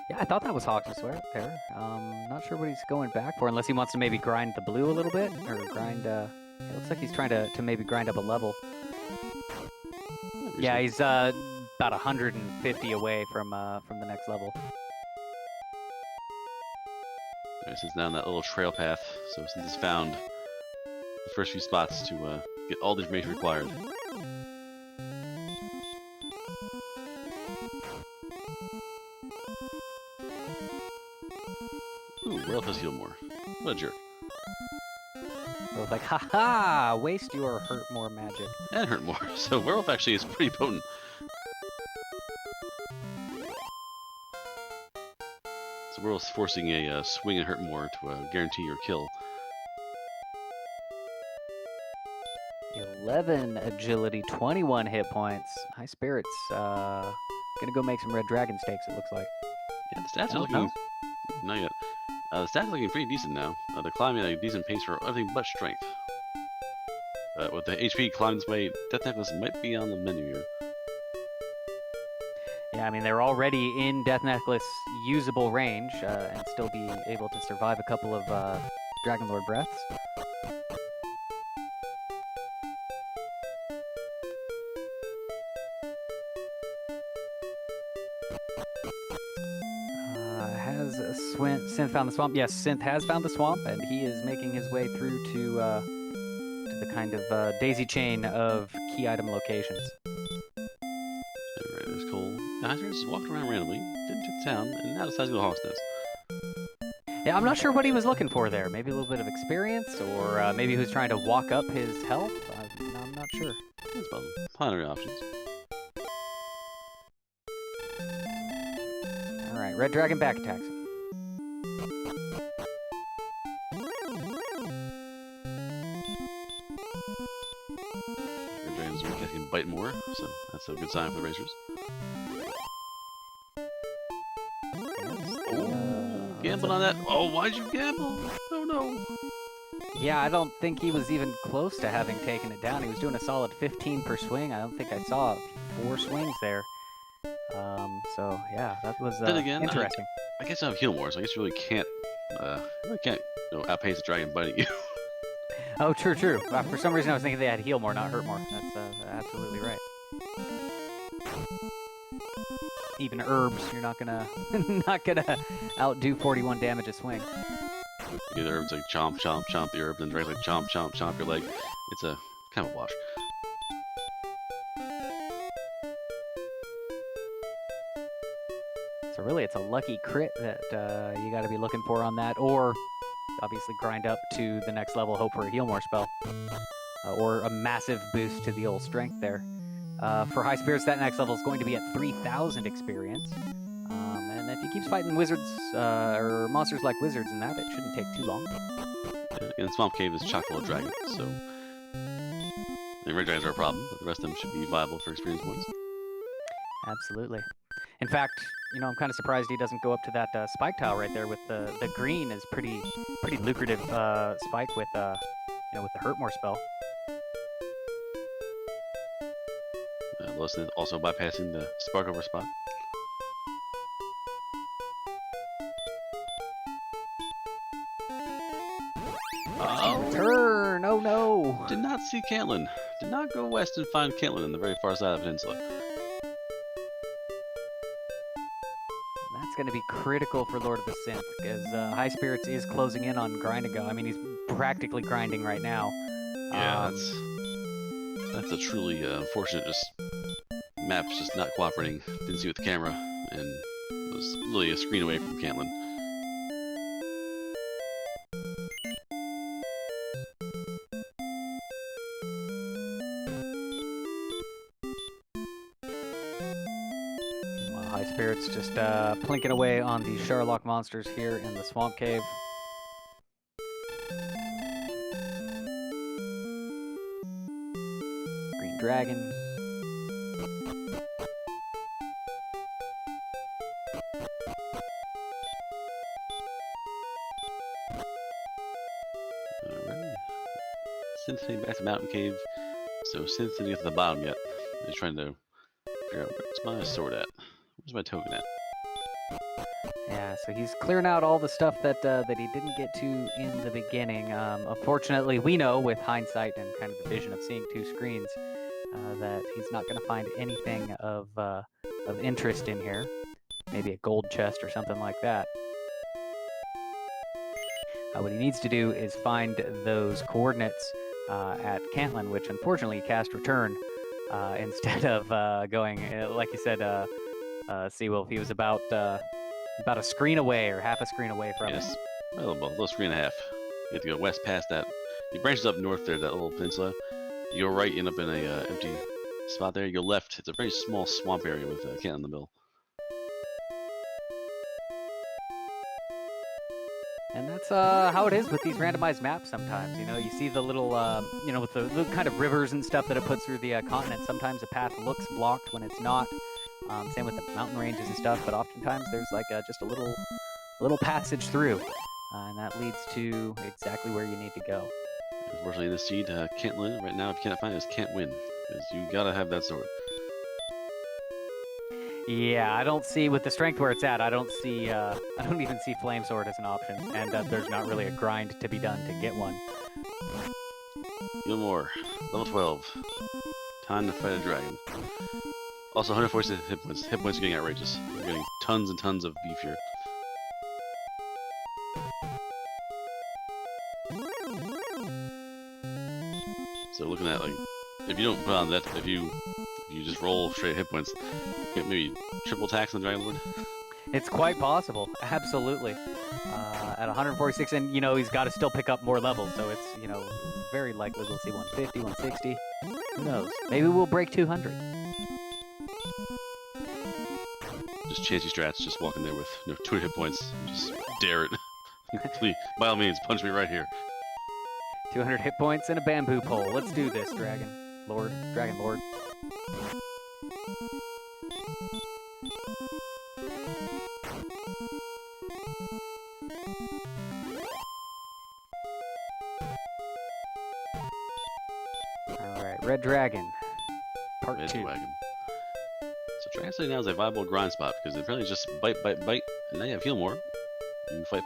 Yeah, I thought that was Hawk's Nest right there. Not sure what he's going back for, unless he wants to maybe grind the blue a little bit, or grind. It looks like he's trying to maybe grind up a level. Yeah, he's about 150 away from the next level. Alright, so it's down that little trail path. So since it's found the first few spots to get all the information required. Ooh, Werewolf does heal more. What a jerk. So it's like, haha, waste your hurt more magic. And hurt more. So Werewolf actually is pretty potent. So Werewolf's forcing a swing and hurt more to guarantee your kill. 11 agility, 21 hit points. Highspirits, gonna go make some red dragon steaks, it looks like. Yeah, the stats are looking... Not yet. The stats are looking pretty decent now. They're climbing at a decent pace for everything but strength. With the HP climbing this way, Death Necklace might be on the menu here. Yeah, I mean, they're already in Death Necklace usable range, and still be able to survive a couple of Dragon Lord breaths. Synth found the swamp. Yes, Synth has found the swamp, and he is making his way through to the kind of daisy chain of key item locations. Alright, there's Cole. Highspirits just walked around randomly, didn't check the town, and now decides to go to Hawk's Nest. Yeah, I'm not sure what he was looking for there. Maybe a little bit of experience, or maybe he was trying to walk up his health. I'm not sure. That's possible. Plenty of options. Alright, Red Dragon back attacks him. Red Dragon's weak, I can bite more, so that's a good sign for the racers. Oh, gambled on that. Oh, why'd you gamble? Oh no. Yeah, I don't think he was even close to having taken it down. He was doing a solid 15 per swing. I don't think I saw 4 swings there. So yeah, that was Then again, interesting. I guess I have heal more, so I guess you really can't, outpace the dragon biting you. Oh, true. For some reason, I was thinking they had heal more, not hurt more. That's absolutely right. Even herbs, you're not gonna outdo 41 damage a swing. You get the herbs like chomp, chomp, chomp the herb, then the dragon's like chomp, chomp, chomp your leg. It's a kind of a wash. So really, it's a lucky crit that you got to be looking for on that, or obviously grind up to the next level, hope for a heal more spell, or a massive boost to the old strength there. For Highspirits, that next level is going to be at 3,000 experience, and if he keeps fighting wizards or monsters like wizards and that, it shouldn't take too long. And the Swamp Cave is chock full of dragons, so the red dragons are a problem, but the rest of them should be viable for experience points. Absolutely. In fact, I'm kind of surprised he doesn't go up to that spike tile right there with the green is pretty lucrative spike with with the hurt more spell. Lordofthesynth also bypassing the spark over spot. Oh, return! Oh no! Did not see Caitlin. Did not go west and find Caitlin on the very far side of the peninsula. That's going to be critical for Lordofthesynth because Highspirits is closing in on grind and go. I mean, he's practically grinding right now. Yeah, that's a truly unfortunate map's just not cooperating. Didn't see with the camera and was literally a screen away from Caitlin. Highspirits just plinking away on the Charlock monsters here in the Swamp Cave. Green Dragon. Alright. Synth heading back to Mountain Cave. So Synth didn't get to the bottom yet. He's trying to figure out where's my sword at. Where's my token at? Yeah, so he's clearing out all the stuff that he didn't get to in the beginning. Unfortunately, we know with hindsight and kind of the vision of seeing 2 screens that he's not going to find anything of interest in here. Maybe a gold chest or something like that. What he needs to do is find those coordinates at Cantlin, which unfortunately he cast return instead of going, like you said, Seawolf, he was about a screen away or half a screen away from it. Well, a little screen and a half. You have to go west past that. He branches up north there, that little peninsula. You go right, you end up in a empty spot there. You go left, it's a very small swamp area with a cannon in the middle. And that's how it is with these randomized maps sometimes. You see the little, with the little kind of rivers and stuff that it puts through the continent. Sometimes the path looks blocked when it's not. Same with the mountain ranges and stuff, but oftentimes there's like just a little passage through, and that leads to exactly where you need to go. Unfortunately, in this seed, can't win right now. If you cannot find it, can't win because you gotta have that sword. Yeah, I don't see with the strength where it's at. I don't even see flame sword as an option, and there's not really a grind to be done to get one. Gilmore, level 12. Time to fight a dragon. Also, 146 hit points. Hit points are getting outrageous. We're getting tons and tons of beef here. So looking at if you don't put on that, if you just roll straight hit points, get maybe triple attacks on the Dragon Lord. It's quite possible, absolutely. At 146, and he's got to still pick up more levels, so it's very likely we'll see 150, 160. Who knows? Maybe we'll break 200. Just chancy strats, just walking there with 2 hit points, just dare it. Please, by all means, punch me right here. 200 hit points and a bamboo pole. Let's do this, Dragon Lord. Alright, Red Dragon. Part 2. Wagon. So Dragon City now is a viable grind spot because apparently it's just bite, and now you have heal more. You fight.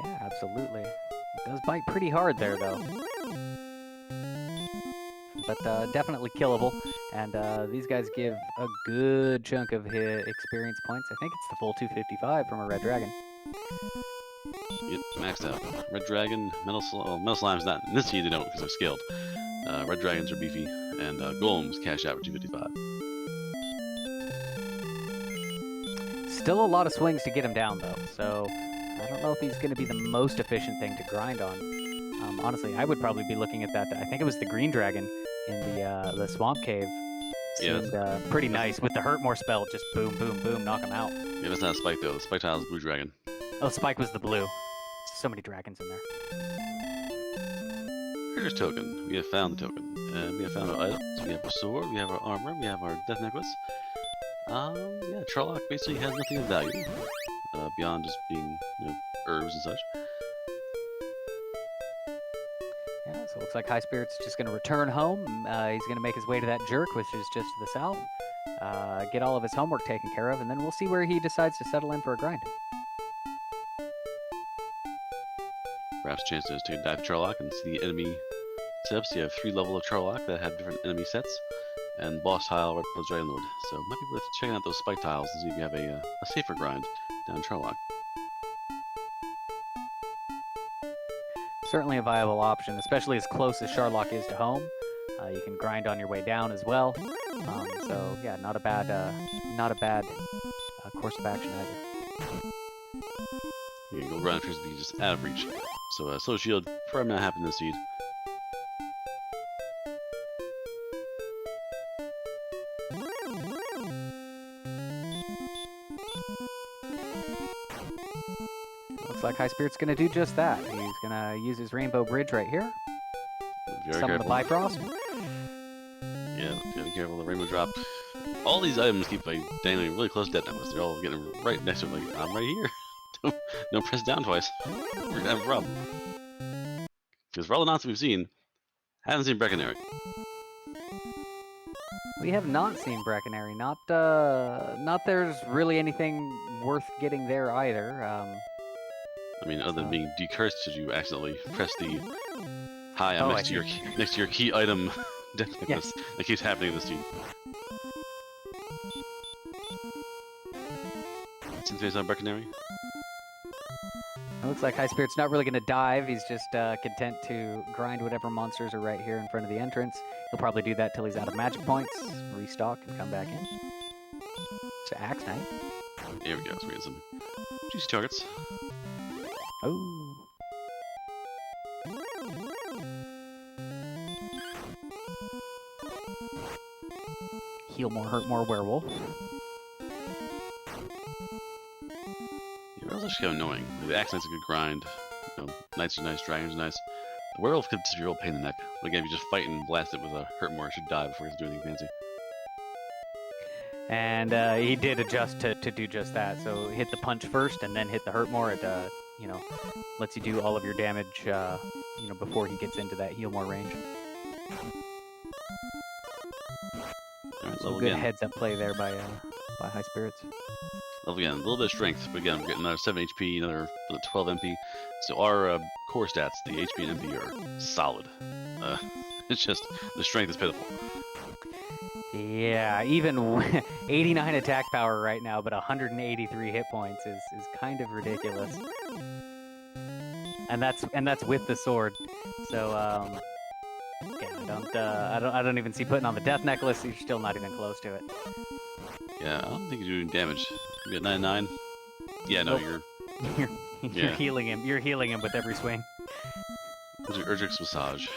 Yeah, absolutely. It does bite pretty hard there, though. But definitely killable. And these guys give a good chunk of hit experience points. I think it's the full 255 from a Red Dragon. Yep, maxed out. Red Dragon, Metal Slime's not in this seed, they don't because they're scaled. Red Dragons are beefy, and Golems cash out for 255. Still a lot of swings to get him down, though. So I don't know if he's going to be the most efficient thing to grind on. Honestly, I would probably be looking at that. I think it was the Green Dragon in the Swamp Cave. Seemed pretty nice with the Hurt More spell. Just boom, boom, boom, knock him out. Yeah, that's not a Spike, though. The Spike tile is Blue Dragon. Oh, Spike was the blue. So many dragons in there. Here's token. We have found the token. We have found our items. We have our sword. We have our armor. We have our death necklace. Yeah, Charlock basically has nothing of value beyond just being, herbs and such. Yeah, so it looks like Highspirits just going to return home. He's going to make his way to that jerk, which is just to the south. Get all of his homework taken care of, and then we'll see where he decides to settle in for a grind. Perhaps a chance to dive Charlock and see the enemy setups. You have 3 levels of Charlock that have different enemy sets, and boss tile right below the Dragon Lord. So it might be worth checking out those spike tiles and see if you have a safer grind down Charlock. Certainly a viable option, especially as close as Charlock is to home. You can grind on your way down as well. So yeah, not a bad course of action either. You can go grind appears to be just out of reach. So Slow Shield probably not happening this seed. Looks like Highspirit's going to do just that. He's going to use his Rainbow Bridge right here. Summon the Bifrost. Yeah, gotta be careful. The Rainbow Drop. All these items keep like dangling really close to that necklace. They're all getting right next to it. Like, I'm right here. Don't press down twice. We're gonna have a problem. Because for all the nonsense we've seen, haven't seen Breckenary. We have not seen Breckenary. Not there's really anything worth getting there either. I mean, other than being decursed, should you accidentally press the hi, I'm next to your key item death necklace. That keeps happening in this team. Since there's on Breckenary. It looks like Highspirit's not really going to dive. He's just content to grind whatever monsters are right here in front of the entrance. He'll probably do that till he's out of magic points, restock, and come back in. So Axe Knight. Here we go. So we get some juicy targets. Oh. Heal more, hurt more, werewolf. Werewolf's actually kind of annoying. Like, the Axe Knight's a good grind. Knights are nice, dragons are nice. The werewolf could just be a real pain in the neck. But again, if you just fight and blast it with a hurt more, it should die before he can do anything fancy. And he did adjust to do just that. So hit the punch first and then hit the hurt more. It lets you do all of your damage before he gets into that heal more range. Alright, So good heads up play there by Highspirits. Level again, a little bit of strength, but again, we're getting another 7 HP, another 12 MP. So our core stats, the HP and MP, are solid. It's just the strength is pitiful. Yeah, even 89 attack power right now, but 183 hit points is kind of ridiculous. And that's with the sword. So yeah, I don't even see putting on the death necklace. You're still not even close to it. Yeah, I don't think you're doing damage. You got 99. Yeah, no, you're healing him. You're healing him with every swing. What's your Erdrick's Massage?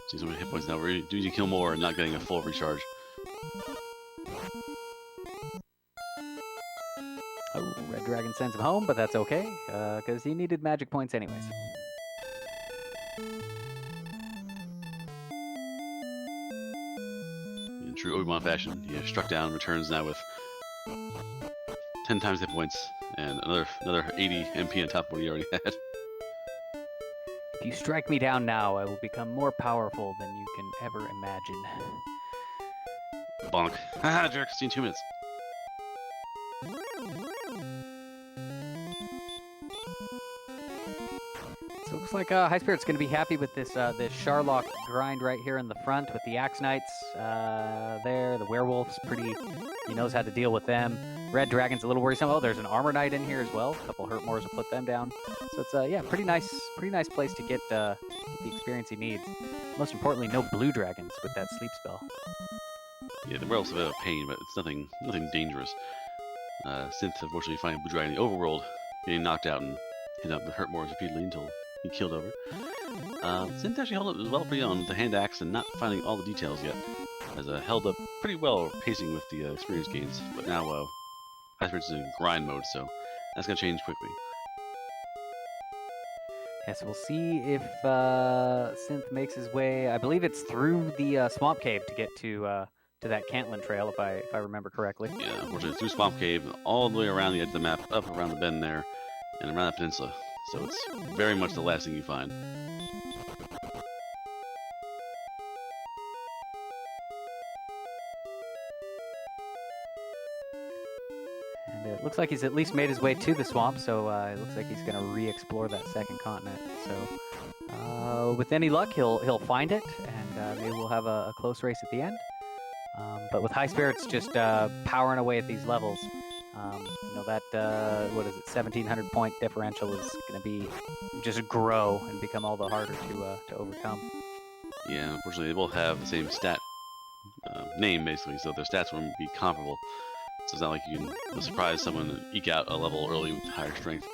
See so many hit points now. We're doing you kill more and not getting a full recharge. Oh, Red Dragon sends him home, but that's okay, because he needed magic points anyways. In true Obi-Wan fashion, he struck down, returns now with 10 times hit points and another 80 MP on top of what he already had. If you strike me down now, I will become more powerful than you can ever imagine. Bonk. Haha, jerk, see you in 2 minutes. So it looks like Highspirits going to be happy with this this Charlock grind right here in the front with the Axe Knights there. The Werewolf's he knows how to deal with them. Red Dragon's a little worrisome. Oh, there's an Armor Knight in here as well. A couple Hurtmores will put them down. So it's yeah, pretty nice place to get the experience he needs. Most importantly, no Blue Dragons with that sleep spell. Yeah, the werewolf's a bit of a pain, but it's nothing dangerous. Synth, unfortunately, finding Blue Dragon in the overworld, getting knocked out and hit up the Hurtmores repeatedly until he killed over. Synth actually held up as well pretty on with the hand axe and not finding all the details yet. Has held up pretty well, pacing with the experience gains. But now, Highspirits is in grind mode, so that's going to change quickly. Yes, we'll see if Synth makes his way. I believe it's through the Swamp Cave to get to that Cantlin Trail, if I remember correctly. Yeah, unfortunately, through Swamp Cave, all the way around the edge of the map, up around the bend there, and around that peninsula. So it's very much the last thing you find. And it looks like he's at least made his way to the swamp, so it looks like he's going to re-explore that second continent. So with any luck, he'll find it, and maybe we'll have a close race at the end. But with Highspirits just powering away at these levels, that what is it, 1,700 point differential is going to be just grow and become all the harder to overcome. Yeah, unfortunately, they both have the same stat name basically, so their stats won't be comparable. So it's not like you can surprise someone and eke out a level early with higher strength.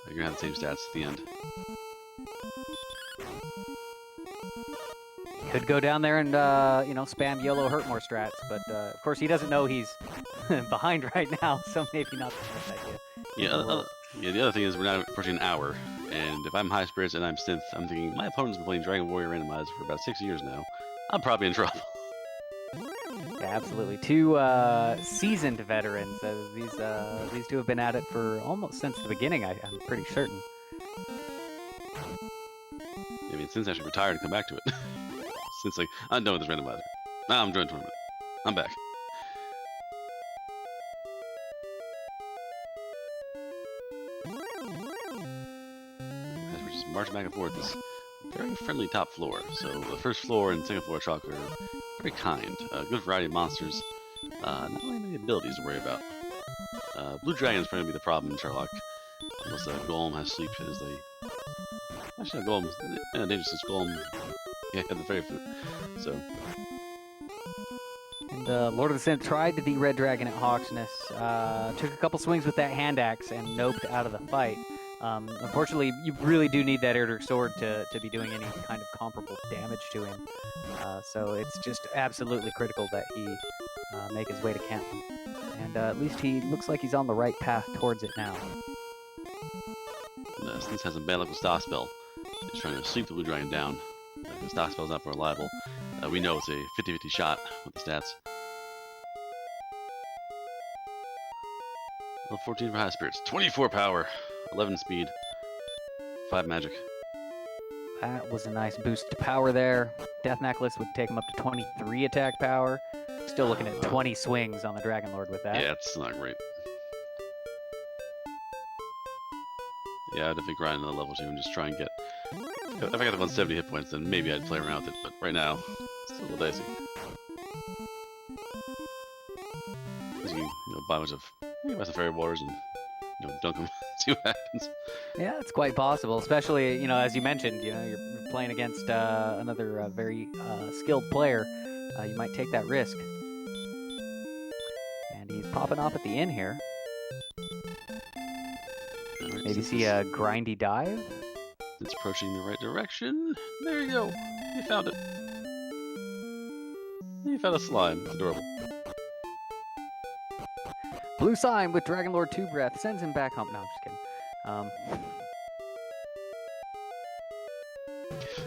You're gonna have the same stats at the end. Could go down there and spam yellow Hurtmore strats, but of course he doesn't know he's behind right now, so maybe not the best idea. Yeah, the other thing is we're now approaching an hour, and if I'm Highspirits and I'm Synth, I'm thinking my opponent's been playing Dragon Warrior Randomizer for about 6 years now. I'm probably in trouble. Yeah, absolutely. Two seasoned veterans. These two have been at it for almost since the beginning, I'm pretty certain. I mean, Synth's actually retired and come back to it. Synth's like, I'm done with this randomizer. Now I'm joining the tournament. I'm back. As we're just marching back and forth, this very friendly top floor. So the first floor and second floor of Charlock are very kind. Good variety of monsters. Not really many abilities to worry about. Blue Dragon is probably going to be the problem in Charlock. Unless Golem has sleep as they... Actually, no, Golem... Yeah, dangerous since Golem... Yeah, the fairy flute. So... And Lordofthesynth tried the Red Dragon at Hawksness. Took a couple swings with that hand axe and noped out of the fight. Unfortunately, you really do need that Erdrick sword to be doing any kind of comparable damage to him. So it's just absolutely critical that he make his way to Canton. And at least he looks like he's on the right path towards it now. Synth has a bad luck with Star Spell. He's trying to sleep the Blue Dragon down. The Star Spell's not reliable. We know it's a 50-50 shot with the stats. Level 14 for Highspirits. 24 power, 11 speed, 5 magic. That was a nice boost to power there. Death Necklace would take him up to 23 attack power. Still looking at 20 swings on the Dragon Lord with that. Yeah, it's not great. Yeah, I'd definitely grind another level 2 and just try and get... If I got the 170 hit points, then maybe I'd play around with it, but right now, it's a little dicey. Because you can buy a bunch of... You can buy some fairy waters and dunk them, see what happens. Yeah, it's quite possible, especially, as you mentioned, you're playing against another very skilled player. You might take that risk. And he's popping off at the inn here. Right, Maybe see a grindy dive. It's approaching the right direction. There you go. You found it. You found a slime. It's adorable. Blue sign with Dragon Lord 2 breath sends him back home. No, I'm just kidding.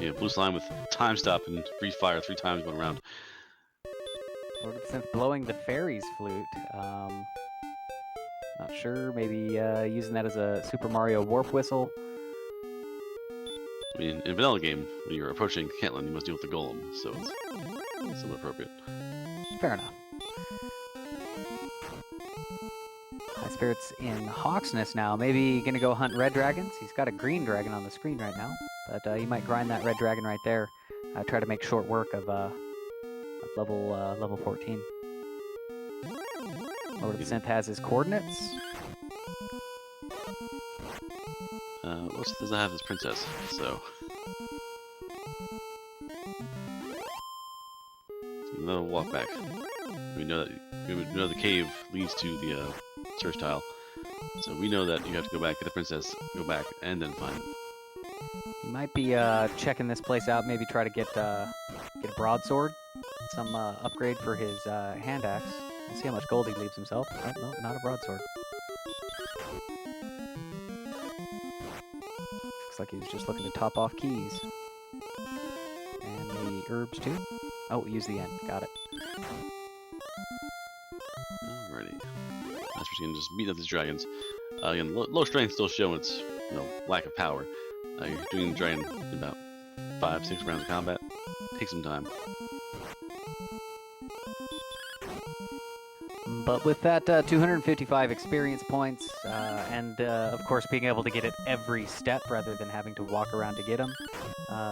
Yeah, blue slime with time stop and free fire 3 times 1 round. Lordofthesynth blowing the fairies flute. Not sure. Maybe using that as a Super Mario warp whistle. I mean, in vanilla game, when you're approaching Caitlyn, you must deal with the golem, so it's somewhat appropriate. Fair enough. Highspirits in Hawksness now. Maybe gonna go hunt red dragons. He's got a green dragon on the screen right now, but he might grind that red dragon right there. Try to make short work of level 14. Lordofthesynth has his coordinates. Lordofthesynth doesn't have his princess, so another walk back. We know the cave leads to the search tile, so we know that you have to go back, get the princess, go back, and then find it. He might be checking this place out. Maybe try to get a broadsword, some upgrade for his hand axe. We'll see how much gold he leaves himself. Oh, no, not a broadsword. Looks like he was just looking to top off keys. And the herbs too. Oh, use the end. Got it. Alrighty. That's just gonna just beat up these dragons. Again, low strength still showing its lack of power. You're doing the dragon in about 5-6 rounds of combat. Take some time. But with that 255 experience points, and of course being able to get it every step rather than having to walk around to get them,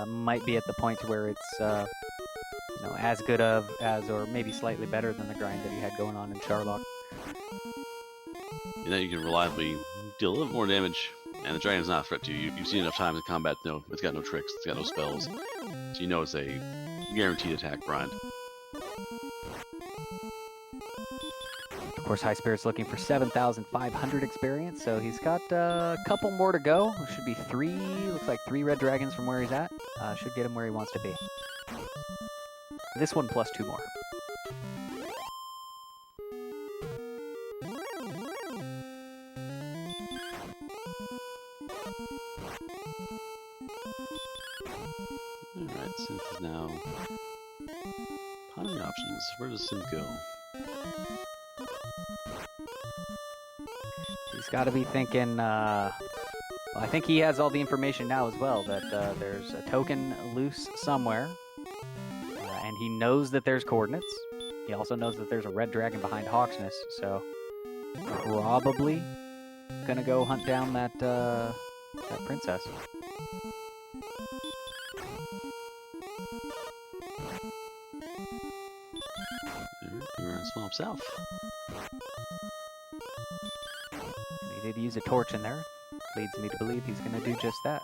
might be at the point where it's as good as or maybe slightly better than the grind that he had going on in Charlock. You know, you can reliably deal a little bit more damage, and the dragon's not a threat to you. You've seen enough times in combat to know it's got no tricks, it's got no spells, so you know it's a guaranteed attack grind. Of course, Highspirits looking for 7,500 experience, so he's got a couple more to go. It should be 3, looks like 3 red dragons from where he's at. Should get him where he wants to be. This one plus 2 more. Alright, Synth is now pondering options. Where does Synth go? He's got to be thinking, well, I think he has all the information now as well, that there's a token loose somewhere, and he knows that there's coordinates. He also knows that there's a red dragon behind Hawksness, so probably gonna go hunt down that princess. We're in Swamp South. He did use a torch in there. Leads me to believe he's going to do just that.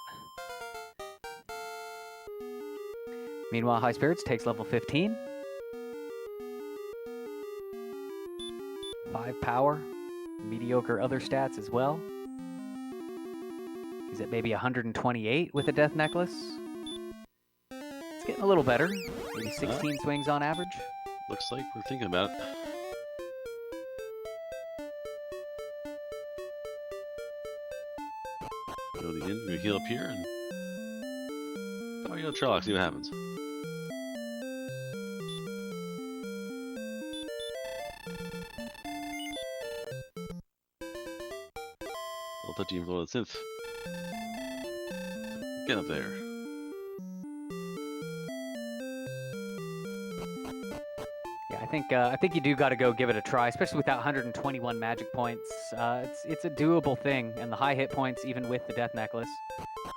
Meanwhile, Highspirits takes level 15. 5 power. Mediocre other stats as well. He's at maybe 128 with a death necklace. It's getting a little better. Maybe 16 swings on average. Looks like we're thinking about it. Go to the end, we heal up here, and probably go to Charlock, see what happens. Level 13 for Lordofthesynth. Get up there. I think you do got to go give it a try, especially without 121 magic points. It's a doable thing, and the high hit points, even with the death necklace,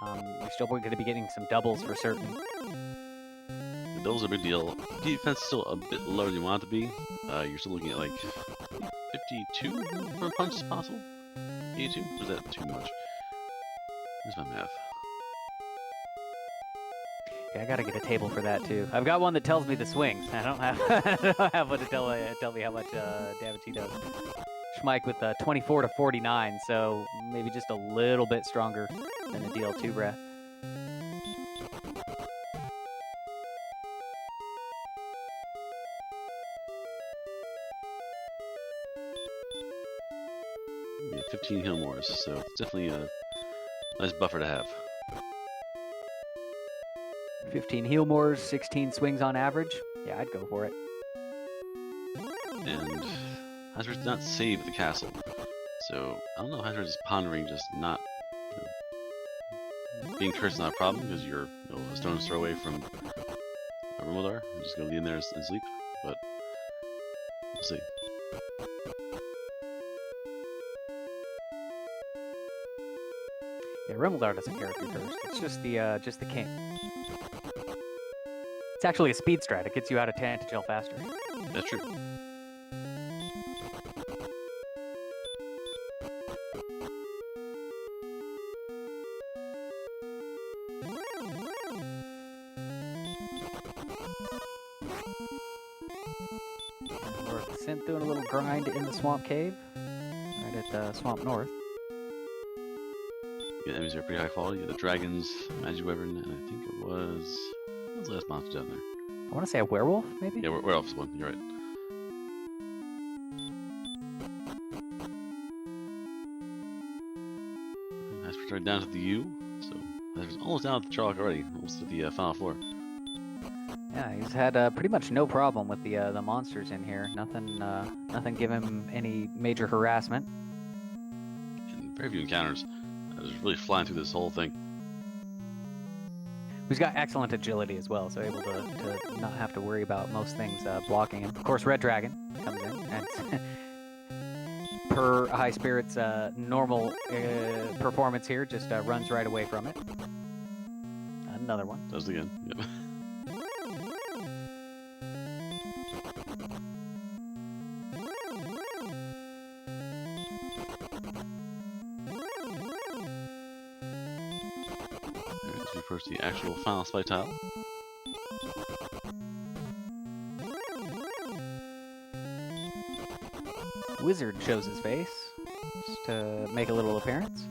you're still going to be getting some doubles for certain. The doubles are a big deal. Defense is still a bit lower than you want it to be. You're still looking at like 52 for a punch is possible. 82? Or is that too much? Where's my math? Yeah, I gotta get a table for that too. I've got one that tells me the swings. I don't have I don't have one to tell me how much damage he does. Schmike with 24 to 49, so maybe just a little bit stronger than the DL2 breath. Yeah, 15 heal mores, so it's definitely a nice buffer to have. 15 heal mores, 16 swings on average. Yeah, I'd go for it. And Highspirits did not save at the castle, so I don't know. Highspirits is pondering just not. Being cursed is not a problem because you're a stone's throw away from Rumildar. I'm just gonna leave in there and sleep, but we'll see. Yeah, Rumildar doesn't care if you're cursed. It's just the king. It's actually a speed strat. It gets you out of Tantagel faster. That's true. Lordofthesynth doing a little grind in the swamp cave, right at Swamp North. Yeah, enemies are pretty high quality. The dragons, magic weapon, and I think it was. What was the last monster down there? I want to say a werewolf, maybe? Yeah, werewolf's one. You're right. Highspirits are down to the U, so Highspirits almost down at the Charlock already, almost at the final floor. Yeah, he's had pretty much no problem with the monsters in here. Nothing give him any major harassment. And very few encounters. Just really flying through this whole thing. He's got excellent agility as well, so able to not have to worry about most things blocking him. Of course, Red Dragon comes in, and per Highspirits' normal performance here, just runs right away from it. Another one. Does it again. Yep. First, the actual final spike tile. Wizard shows his face, just to make a little appearance.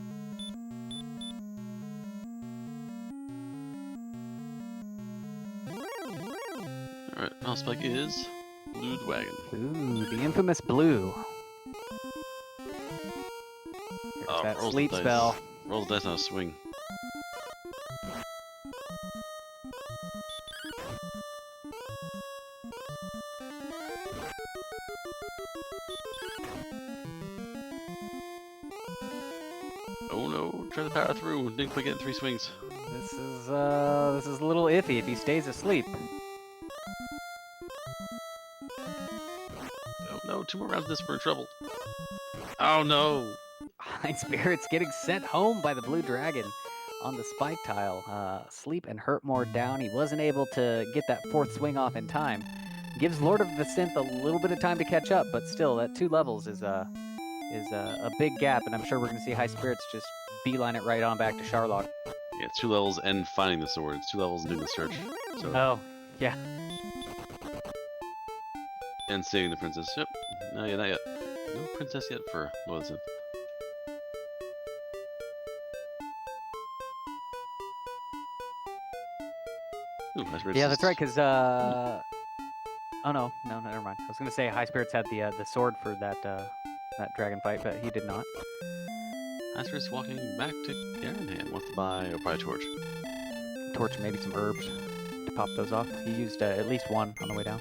Alright, final spike is Blue the Wagon. Ooh, the infamous blue. There's that rolls sleep the dice. spell. Roll the dice on a swing. Oh no, try to power through. Didn't quite get in 3 swings. This is a little iffy if he stays asleep. Oh no, 2 more rounds of this, we're in trouble. Oh no! Highspirits getting sent home by the blue dragon on the spike tile. Sleep and hurt more down. He wasn't able to get that 4th swing off in time. Gives Lordofthesynth a little bit of time to catch up, but still, that 2 levels is a big gap, and I'm sure we're going to see Highspirits just beeline it right on back to Charlock. Yeah, it's 2 levels and finding the sword. It's 2 levels and doing the search. So. Oh, yeah. And saving the princess. Yep. No, yeah, not yet. No princess yet for Lordofthesynth. Ooh, Highspirits. Yeah, that's right, because, oh no, never mind. I was going to say Highspirits had the sword for that dragon fight, but he did not. Highspirits walking back to Garanham. Wants to buy or probably a torch. Torch, maybe some herbs to pop those off. He used at least 1 on the way down.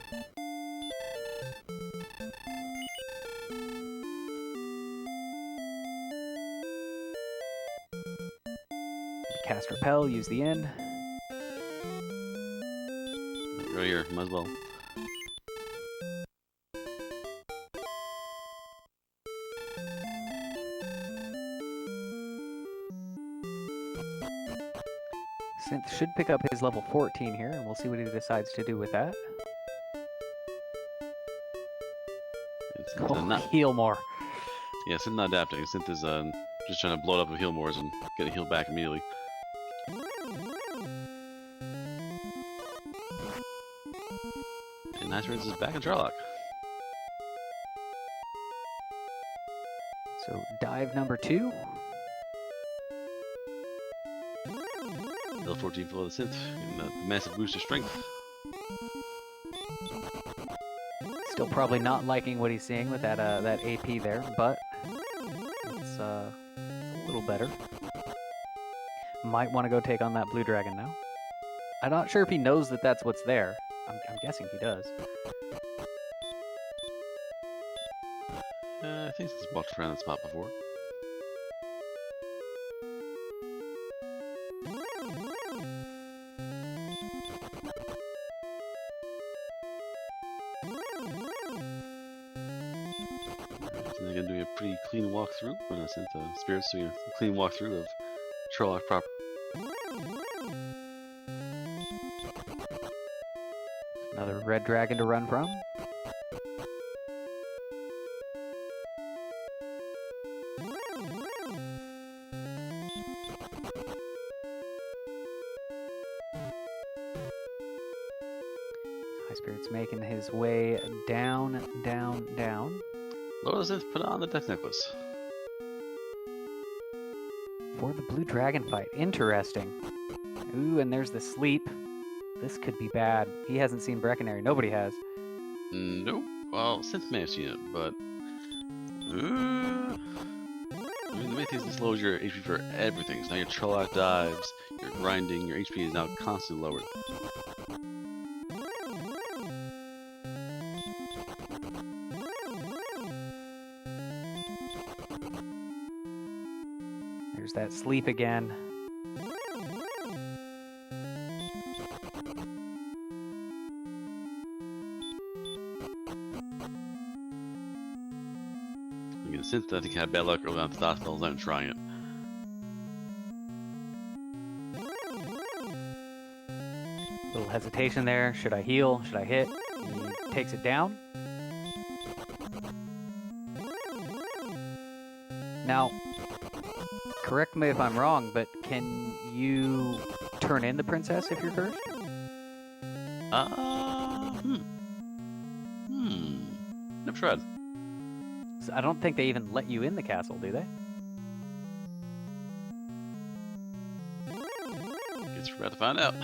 Cast Repel, use the inn. Right here, might as well. Synth should pick up his level 14 here, and we'll see what he decides to do with that. Heal more. Yeah, Synth not adapting. Synth is just trying to blow it up with heal mores and get a heal back immediately. And Highspirits is back in Charlock. So dive number 2. Level 14 for Lordofthesynth, and the massive boost of strength. Still probably not liking what he's seeing with that AP there, but a little better. Might want to go take on that blue dragon now. I'm not sure if he knows that that's what's there. I'm guessing he does. I think he's walked around that spot before. They're gonna do a pretty clean walkthrough. When I sent the spirits doing a clean walkthrough of Charlock proper. Another red dragon to run from. Highspirits making his way down, down, down. Lordofthesynth put on the death necklace. For the blue dragon fight. Interesting. Ooh, and there's the sleep. This could be bad. He hasn't seen Breckenary. Nobody has. Nope. Well, Synth may have seen it, but... I mean, the main thing is this lowers your HP for everything. So now your Charlock dives, you're grinding, your HP is now constantly lowered. There's that sleep again. Again, Synth, I think, had bad luck early on with the spells. I'm trying it. Little hesitation there. Should I heal? Should I hit? He takes it down. Now, correct me if I'm wrong, but can you turn in the princess if you're cursed? Never tried. So I don't think they even let you in the castle, do they? Guess we're about to find out.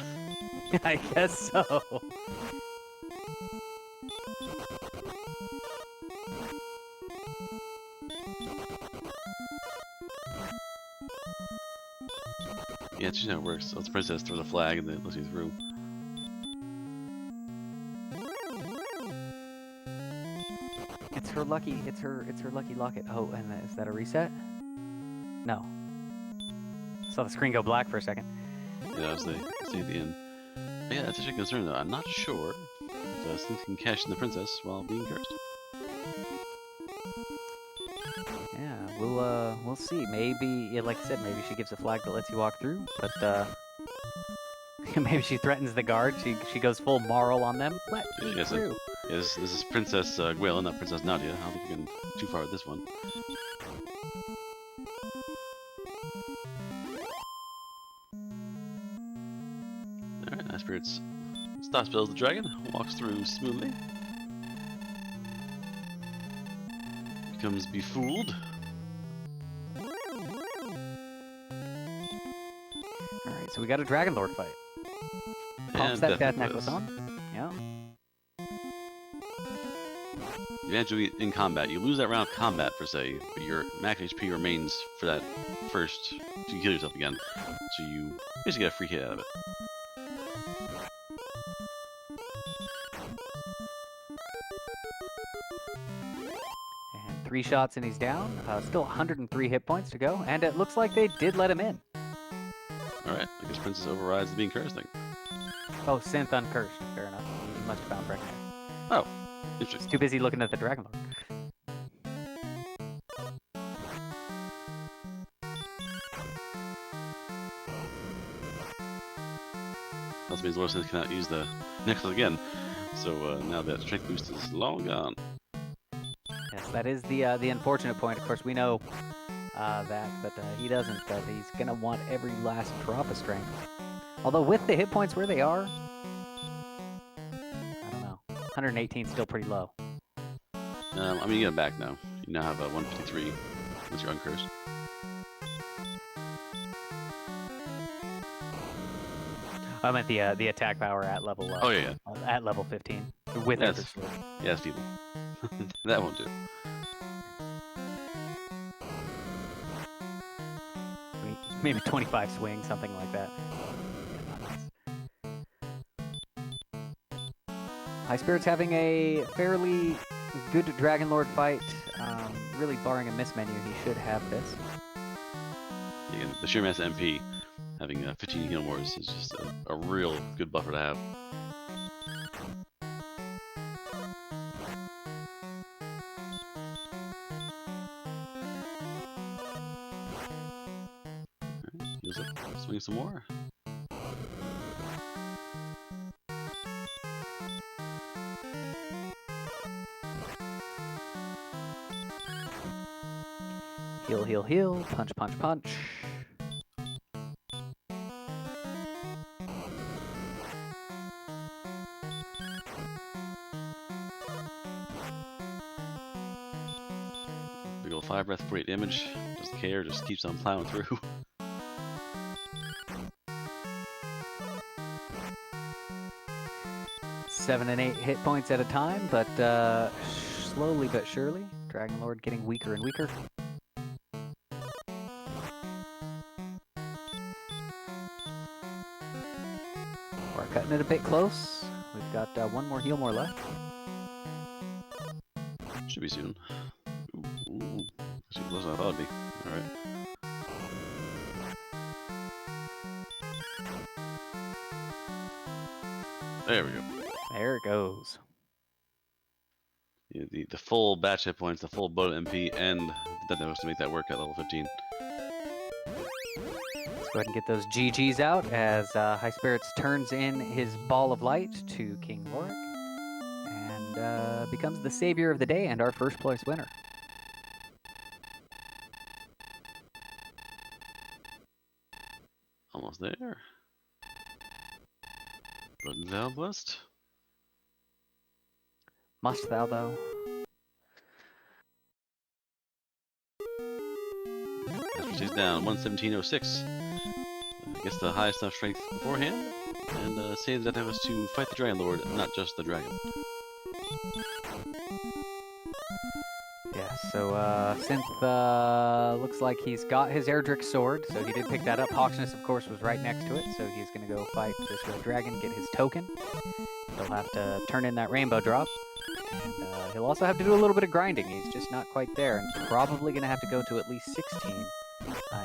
I guess so. Yeah, it's just how it works. So the princess throws a flag and then it lets you through. It's her lucky. It's her lucky locket. Oh, and is that a reset? No. Saw the screen go black for a second. Yeah, as they say at the end. But yeah, that's actually a concern though. I'm not sure if Synth can cash in the princess while being cursed. Yeah, we'll see. Maybe, yeah, like I said, maybe she gives a flag that lets you walk through, but maybe she threatens the guard. She goes full moral on them. Let me through. Yeah, this is Princess Gwaelin, not Princess Nadia. I don't think you're getting too far with this one. Alright, Highspirits stop spells the dragon, walks through smoothly. Becomes befooled. Alright, so we got a Dragon Lord fight. Pops that death necklace on. Yeah. Eventually, in combat, you lose that round of combat per se, but your max HP remains for that first to heal yourself again. So you basically get a free hit out of it. And 3 shots and he's down. Still 103 hit points to go, and it looks like they did let him in. Alright, I guess Princess overrides the being cursed thing. Oh, Synth uncursed. Fair enough. He must have found Breckenary. Oh, He's interesting. too busy looking at the Dragon Lord. Also means Lordofthesynth cannot use the necklace again. So now that strength boost is long gone. Yes, that is the unfortunate point. Of course, we know that, but he doesn't. But he's gonna want every last drop of strength. Although with the hit points where they are, I don't know. 118 is still pretty low. I mean, you get it back now. You now have 153 once you're uncursed. I meant the attack power at level. Oh yeah, at level 15 with yes. Eldritch Sword. Yes, people. That won't do. maybe 25 swings, something like that. Yeah, not nice. Highspirits having a fairly good Dragon Lord fight. Really barring a miss menu, he should have this. Yeah, the sheer mass MP, having 15 heal mores is just a real good buffer to have. Alright, heals up, swing some more. Heal, heal, heal. Punch, punch, punch. Big ol' 5 breath, 48 damage. Doesn't care, just keeps on plowing through. Seven and 8 hit points at a time, but slowly but surely, Dragon Lord getting weaker and weaker. We're cutting it a bit close. We've got one more heal more left. Should be soon. Ooh. Actually closer than I thought it'd be. Alright. There we go. There it goes. Yeah, the full batch hit points, the full boat MP, and the death notice to make that work at level 15. Let's go ahead and get those GGs out as Highspirits turns in his ball of light to King Lorik and becomes the savior of the day and our first place winner. Almost there. But thou blessed. Must thou, though? She's down 117.06. Gets the highest enough strength beforehand, and saves that was to fight the Dragon Lord, not just the dragon. Yeah, so Synth looks like he's got his Erdrick sword, so he did pick that up. Hawksness, of course, was right next to it, so he's going to go fight this red dragon, get his token. He'll have to turn in that rainbow drop, and he'll also have to do a little bit of grinding. He's just not quite there, and probably going to have to go to at least 16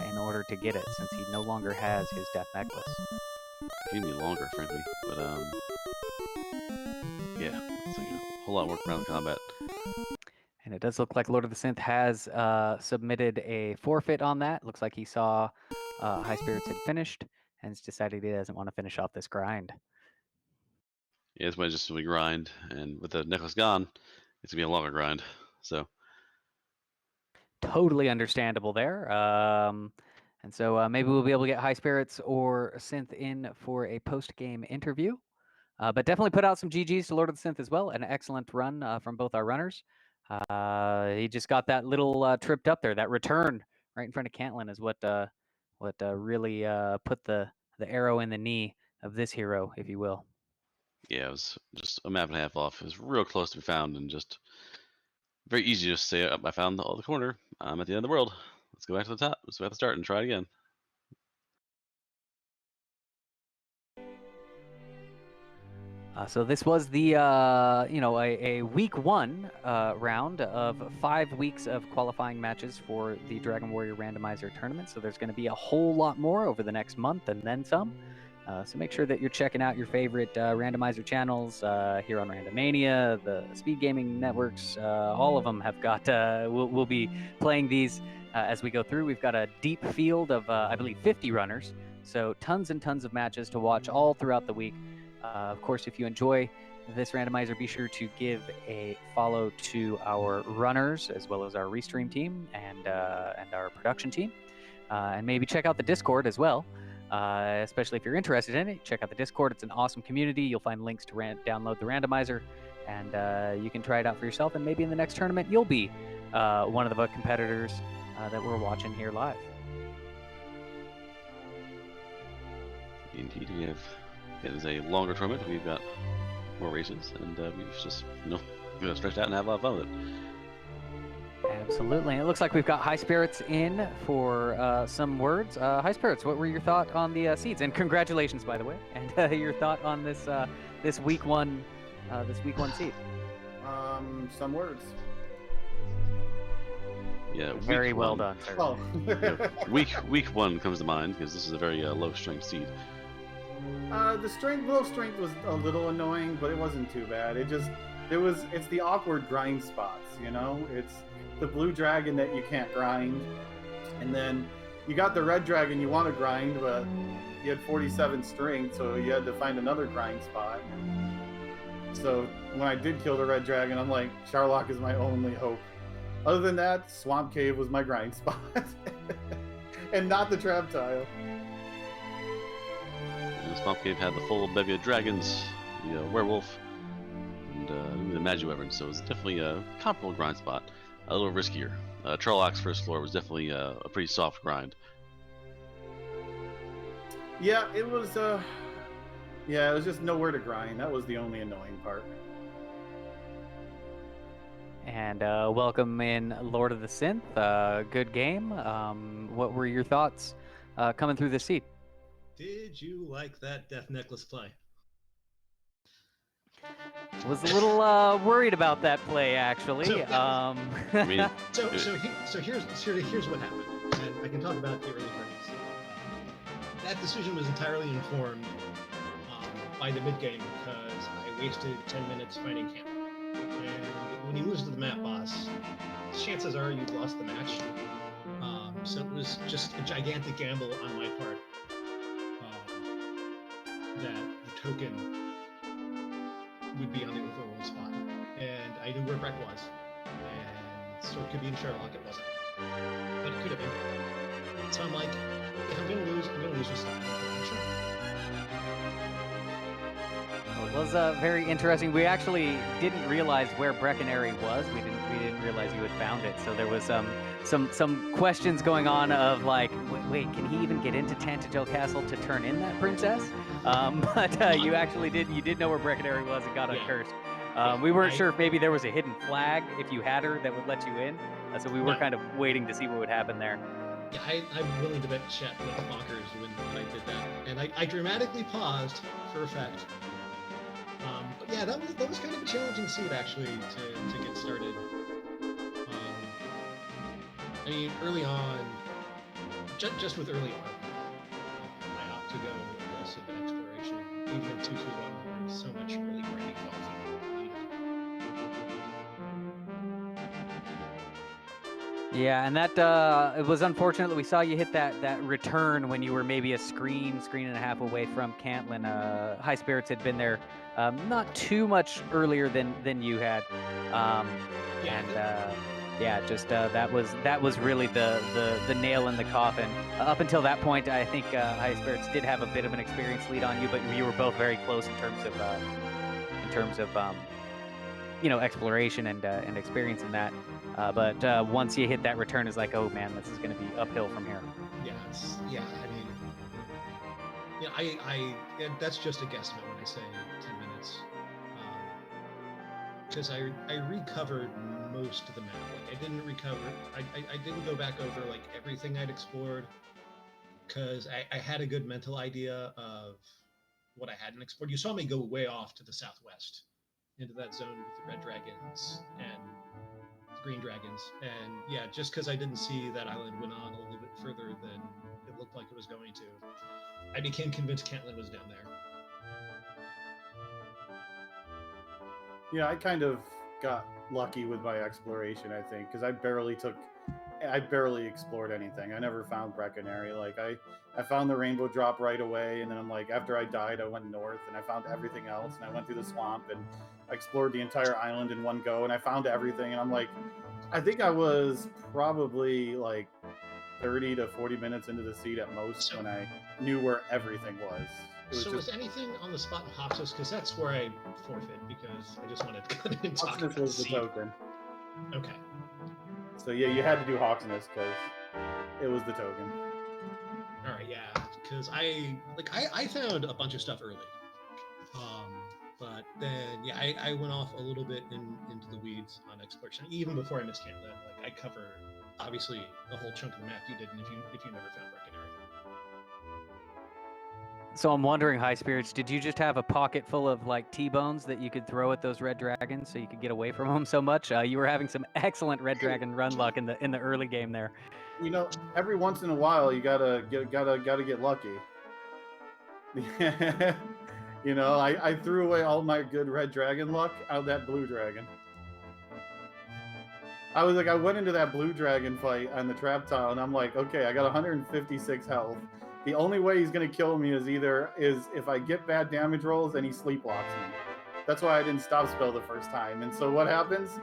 in order to get it, since he no longer has his death necklace. It can be longer, frankly, but yeah, it's like a whole lot more round combat. And it does look like Lord of the Synth has submitted a forfeit on that. Looks like he saw Highspirits had finished and has decided he doesn't want to finish off this grind. Yeah, this might just be grind, and with the necklace gone, it's gonna be a longer grind. So totally understandable there. And so maybe we'll be able to get Highspirits or Synth in for a post-game interview. But definitely put out some GGs to Lord of the Synth as well. An excellent run from both our runners. He just got that little tripped up there. That return right in front of Cantlin is what really put the arrow in the knee of this hero, if you will. yeah, it was just a map and a half off. It was real close to be found, and just very easy to just say, oh, I found the corner. I'm at the end of the world. Let's go back to the top. Let's go back to start and try it again. So this was the a week one round of 5 weeks of qualifying matches for the Dragon Warrior Randomizer tournament. So there's going to be a whole lot more over the next month and then some. So make sure that you're checking out your favorite randomizer channels here on Randomania, the Speed Gaming networks. All of them have got. We'll be playing these as we go through. We've got a deep field of I believe 50 runners. So tons and tons of matches to watch all throughout the week. Of course, if you enjoy this randomizer, be sure to give a follow to our runners as well as our restream team and our production team, and maybe check out the Discord as well. Especially if you're interested in it, check out the Discord. It's an awesome community. You'll find links to download the randomizer, and you can try it out for yourself. And maybe in the next tournament, you'll be one of the competitors that we're watching here live. Indeed, we have. It is a longer tournament. We've got more races, and we've just, stretched out and have a lot of fun with it. Absolutely. It looks like we've got Highspirits in for some words. Highspirits, what were your thought on the seeds? And congratulations, by the way. And your thought on this this week one seed. Some words. Yeah, Very well done, sir. Oh. week one comes to mind because this is a very low strength seed. The low strength was a little annoying, but it wasn't too bad. It's the awkward grind spots, you know? It's the blue dragon that you can't grind, and then you got the red dragon you want to grind, but you had 47 strength, so you had to find another grind spot. So when I did kill the red dragon, I'm like, Charlock is my only hope. Other than that, Swamp Cave was my grind spot. And not the trap tile. The Swamp Cave had the full bevy of dragons, the werewolf, and the Magi Wyvern, so it was definitely a comparable grind spot. A little riskier. Charlock's first floor was definitely a pretty soft grind. Yeah, it was just nowhere to grind. That was the only annoying part. And welcome in Lordofthesynth. Good game. What were your thoughts coming through the seed? Did you like that Death Necklace play? Was a little worried about that play, actually. So, I mean, So here's what happened, and I can talk about the early frames. That decision was entirely informed by the mid game because I wasted 10 minutes finding camp. And when you lose to the map boss, chances are you've lost the match. So it was just a gigantic gamble on my part that the token would be on the overworld spot. And I knew where Breck was. And so it could be in Charlock, it wasn't. But it could have been. So I'm like, if I'm gonna lose with style. Sure. It was very interesting. We actually didn't realize where Breckenary was. We didn't realize you had found it. So there was some questions going on of like, wait, can he even get into Tantagel Castle to turn in that princess? But you actually did know where Breckenary was and got uncursed. We weren't sure if maybe there was a hidden flag if you had her that would let you in. So we were kind of waiting to see what would hapen there. Yeah, I'm willing to bet chat went bonkers when I did that, and I dramatically paused for effect. But yeah, that was kind of a challenging seed actually to get started. I mean, early on, just with early on, I opt to go aggressive in exploration, even in 2-2-1, where so much early grinding felt needed. Yeah, and that it was unfortunate that we saw you hit that return when you were maybe a screen and a half away from Cantlin. Highspirits had been there not too much earlier than you had, that was really the nail in the coffin. Up until that point, I think Highspirits did have a bit of an experience lead on you, but you were both very close in terms of exploration and experience in that. But once you hit that return, it's like, oh man, this is going to be uphill from here. Yeah. I mean, that's just a guesstimate when I say 10 minutes, because I recovered most of the map. Like I didn't recover. I didn't go back over like everything I'd explored, because I had a good mental idea of what I hadn't explored. You saw me go way off to the southwest into that zone with the red dragons and green dragons, and yeah, just because I didn't see that island went on a little bit further than it looked like it was going to, I became convinced Cantlin was down there. Yeah, I kind of got lucky with my exploration, I think, because I barely explored anything. I never found Breckenary. Like I found the rainbow drop right away, and then I'm like, after I died, I went north and I found everything else, and I went through the swamp and I explored the entire island in one go, and I found everything, and I'm like, I think I was probably like 30 to 40 minutes into the seed at most when I knew where everything was. Was anything on the spot in Hoxus? Because that's where I forfeit, because I just wanted to come in and talk about was the token. Okay. So yeah, you had to do Hoxus because it was the token. All right, yeah, because I found a bunch of stuff early, but then yeah, I went off a little bit into the weeds on exploration, even before I missed Cantland. Like I cover obviously a whole chunk of the map you didn't if you never found Breckenridge. So I'm wondering, Highspirits, did you just have a pocket full of like T-bones that you could throw at those red dragons so you could get away from them so much? You were having some excellent red dragon run luck in the early game there. You know, every once in a while, you gotta get lucky. You know, I threw away all my good red dragon luck out of that blue dragon. I went into that blue dragon fight on the trap tile, and I'm like, okay, I got 156 health. The only way he's gonna kill me is if I get bad damage rolls and he sleep locks me. That's why I didn't stop spell the first time. And so what happens?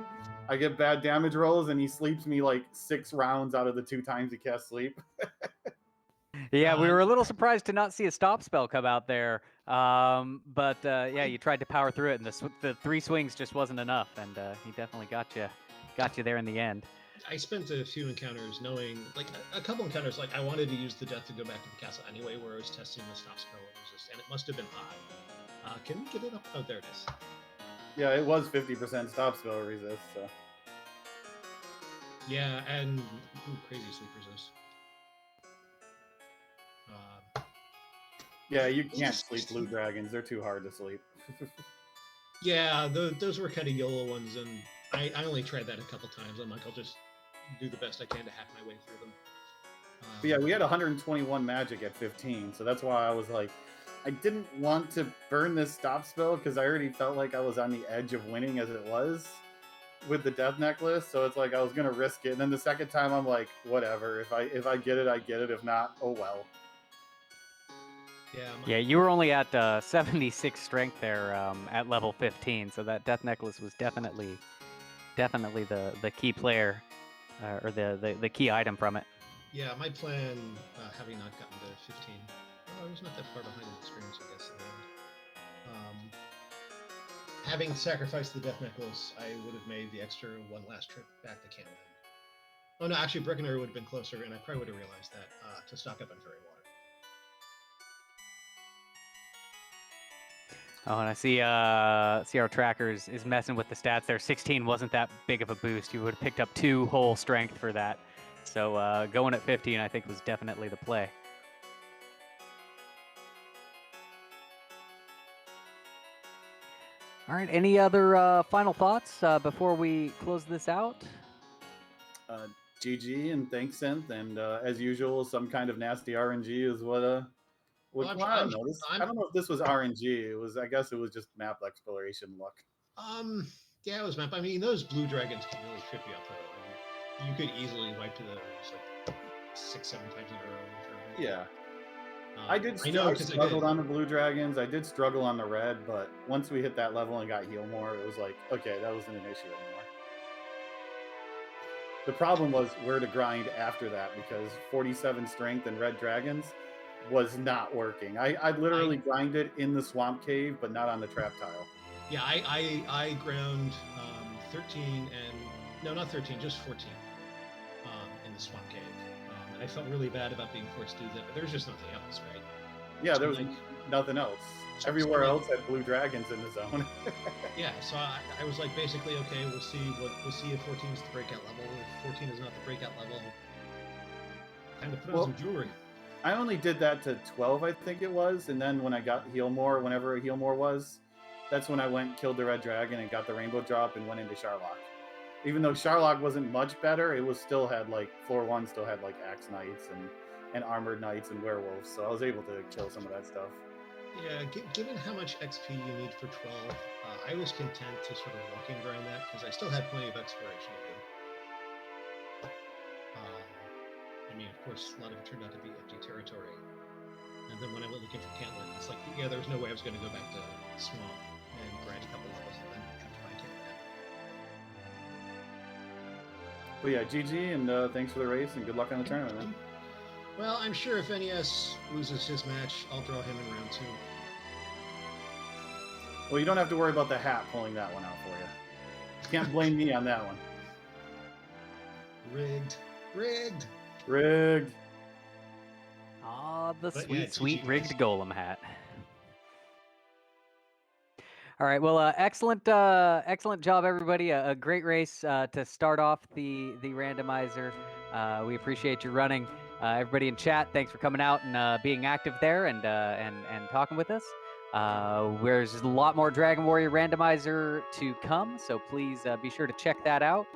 I get bad damage rolls and he sleeps me like 6 rounds out of the 2 times he casts sleep. Yeah, we were a little surprised to not see a stop spell come out there. But yeah, you tried to power through it, and the 3 swings just wasn't enough, and he definitely got you there in the end. I spent a few encounters knowing, like a couple encounters, like I wanted to use the death to go back to the castle anyway, where I was testing the stop spell resist, and it must have been high. Can we get it up? Oh, there it is. Yeah, it was 50% stop spell resist. So. Yeah, and crazy sleep resist. Yeah, you can't sleep blue dragons. They're too hard to sleep. Yeah, those were kind of YOLO ones, and I only tried that a couple times. I'm like, I'll just do the best I can to hack my way through them. But yeah, we had 121 magic at 15, so that's why I was like, I didn't want to burn this stop spell because I already felt like I was on the edge of winning as it was with the death necklace. So it's like I was gonna risk it, and then the second time I'm like, whatever. If I get it, I get it. If not, oh well. Yeah, you were only at 76 strength there at level 15, so that death necklace was definitely the key player or the key item from it. Yeah, my plan, having not gotten to 15, I was not that far behind in experience, I guess. Having sacrificed the death necklace, I would have made the extra one last trip back to Canada. Oh no, actually Breckenridge would have been closer, and I probably would have realized that to stock up on fairy water. Oh, and I see our trackers is messing with the stats there. 16 wasn't that big of a boost. You would have picked up 2 whole strength for that. So going at 15, I think, was definitely the play. All right, any other final thoughts before we close this out? GG and thanks, Synth, and as usual, some kind of nasty RNG is what I don't know if this was RNG. I guess it was just map exploration luck. Yeah, it was map. I mean, those blue dragons can really trip you up though. I mean, you could easily wipe to those like 6-7 times in a row. Yeah. I struggled on the blue dragons. I did struggle on the red, but once we hit that level and got heal more, it was like, okay, that wasn't an issue anymore. The problem was where to grind after that, because 47 strength and red dragons was not working. I literally grinded in the swamp cave, but not on the trap tile. Yeah, I ground 13 and no, not 13, just 14 in the swamp cave. And I felt really bad about being forced to do that, but there was just nothing else, right? Yeah, there was nothing else. Everywhere else had blue dragons in the zone. Yeah, so I was like, basically, okay, we'll see if 14 is the breakout level. If 14 is not the breakout level, time to put on some jewelry. I only did that to 12, I think it was, and then when I got heal more, whenever a heal more was, that's when I went, killed the red dragon, and got the rainbow drop, and went into Charlock. Even though Charlock wasn't much better, it was still had like floor 1 still had like axe knights and armored knights and werewolves, so I was able to kill some of that stuff. Yeah, given how much XP you need for 12, I was content to sort of walk and grind that because I still had plenty of exploration to do. I mean, of course, a lot of it turned out to be empty territory. And then when I went looking for Cantland, it's like, yeah, there was no way I was going to go back to Swamp and grind a couple levels and then have to find Cantland. But yeah, GG, and thanks for the race, and good luck on the tournament, man. Well, I'm sure if NES loses his match, I'll draw him in round 2. Well, you don't have to worry about the hat pulling that one out for you. You can't blame me on that one. Rigged. Ah, the sweet rigged golem hat. All right. Well, excellent job, everybody. A great race to start off the randomizer. We appreciate you running. Everybody in chat, thanks for coming out and being active there and talking with us. There's a lot more Dragon Warrior Randomizer to come, so please be sure to check that out.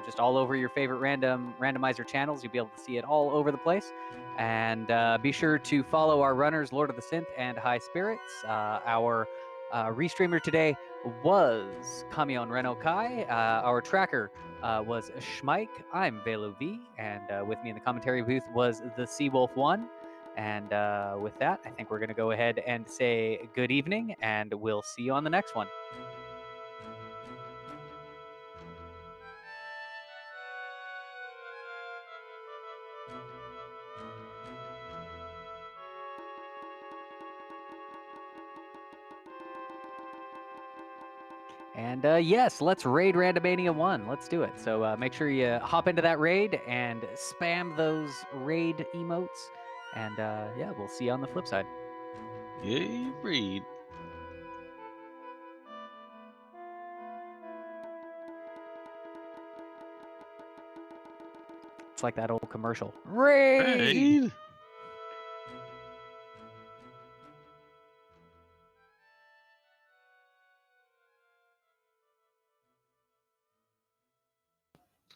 Just all over your favorite randomizer channels, you'll be able to see it all over the place. And be sure to follow our runners, Lordofthesynth and Highspirits. Our restreamer today was Kamion Reno Kai. Our tracker was Schmike. I'm Velu V, and with me in the commentary booth was the Seawolf One. And with that, I think we're going to go ahead and say good evening, and we'll see you on the next one. And yes, let's raid Randomania 1. Let's do it. So make sure you hop into that raid and spam those raid emotes. And yeah, we'll see you on the flip side. Yay, Reed. It's like that old commercial. Raid! Reed.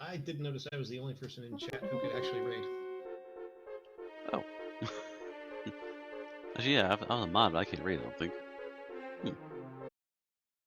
I did notice I was the only person in chat who could actually raid. Oh. Actually, yeah, I'm a mod, but I can't read, I don't think.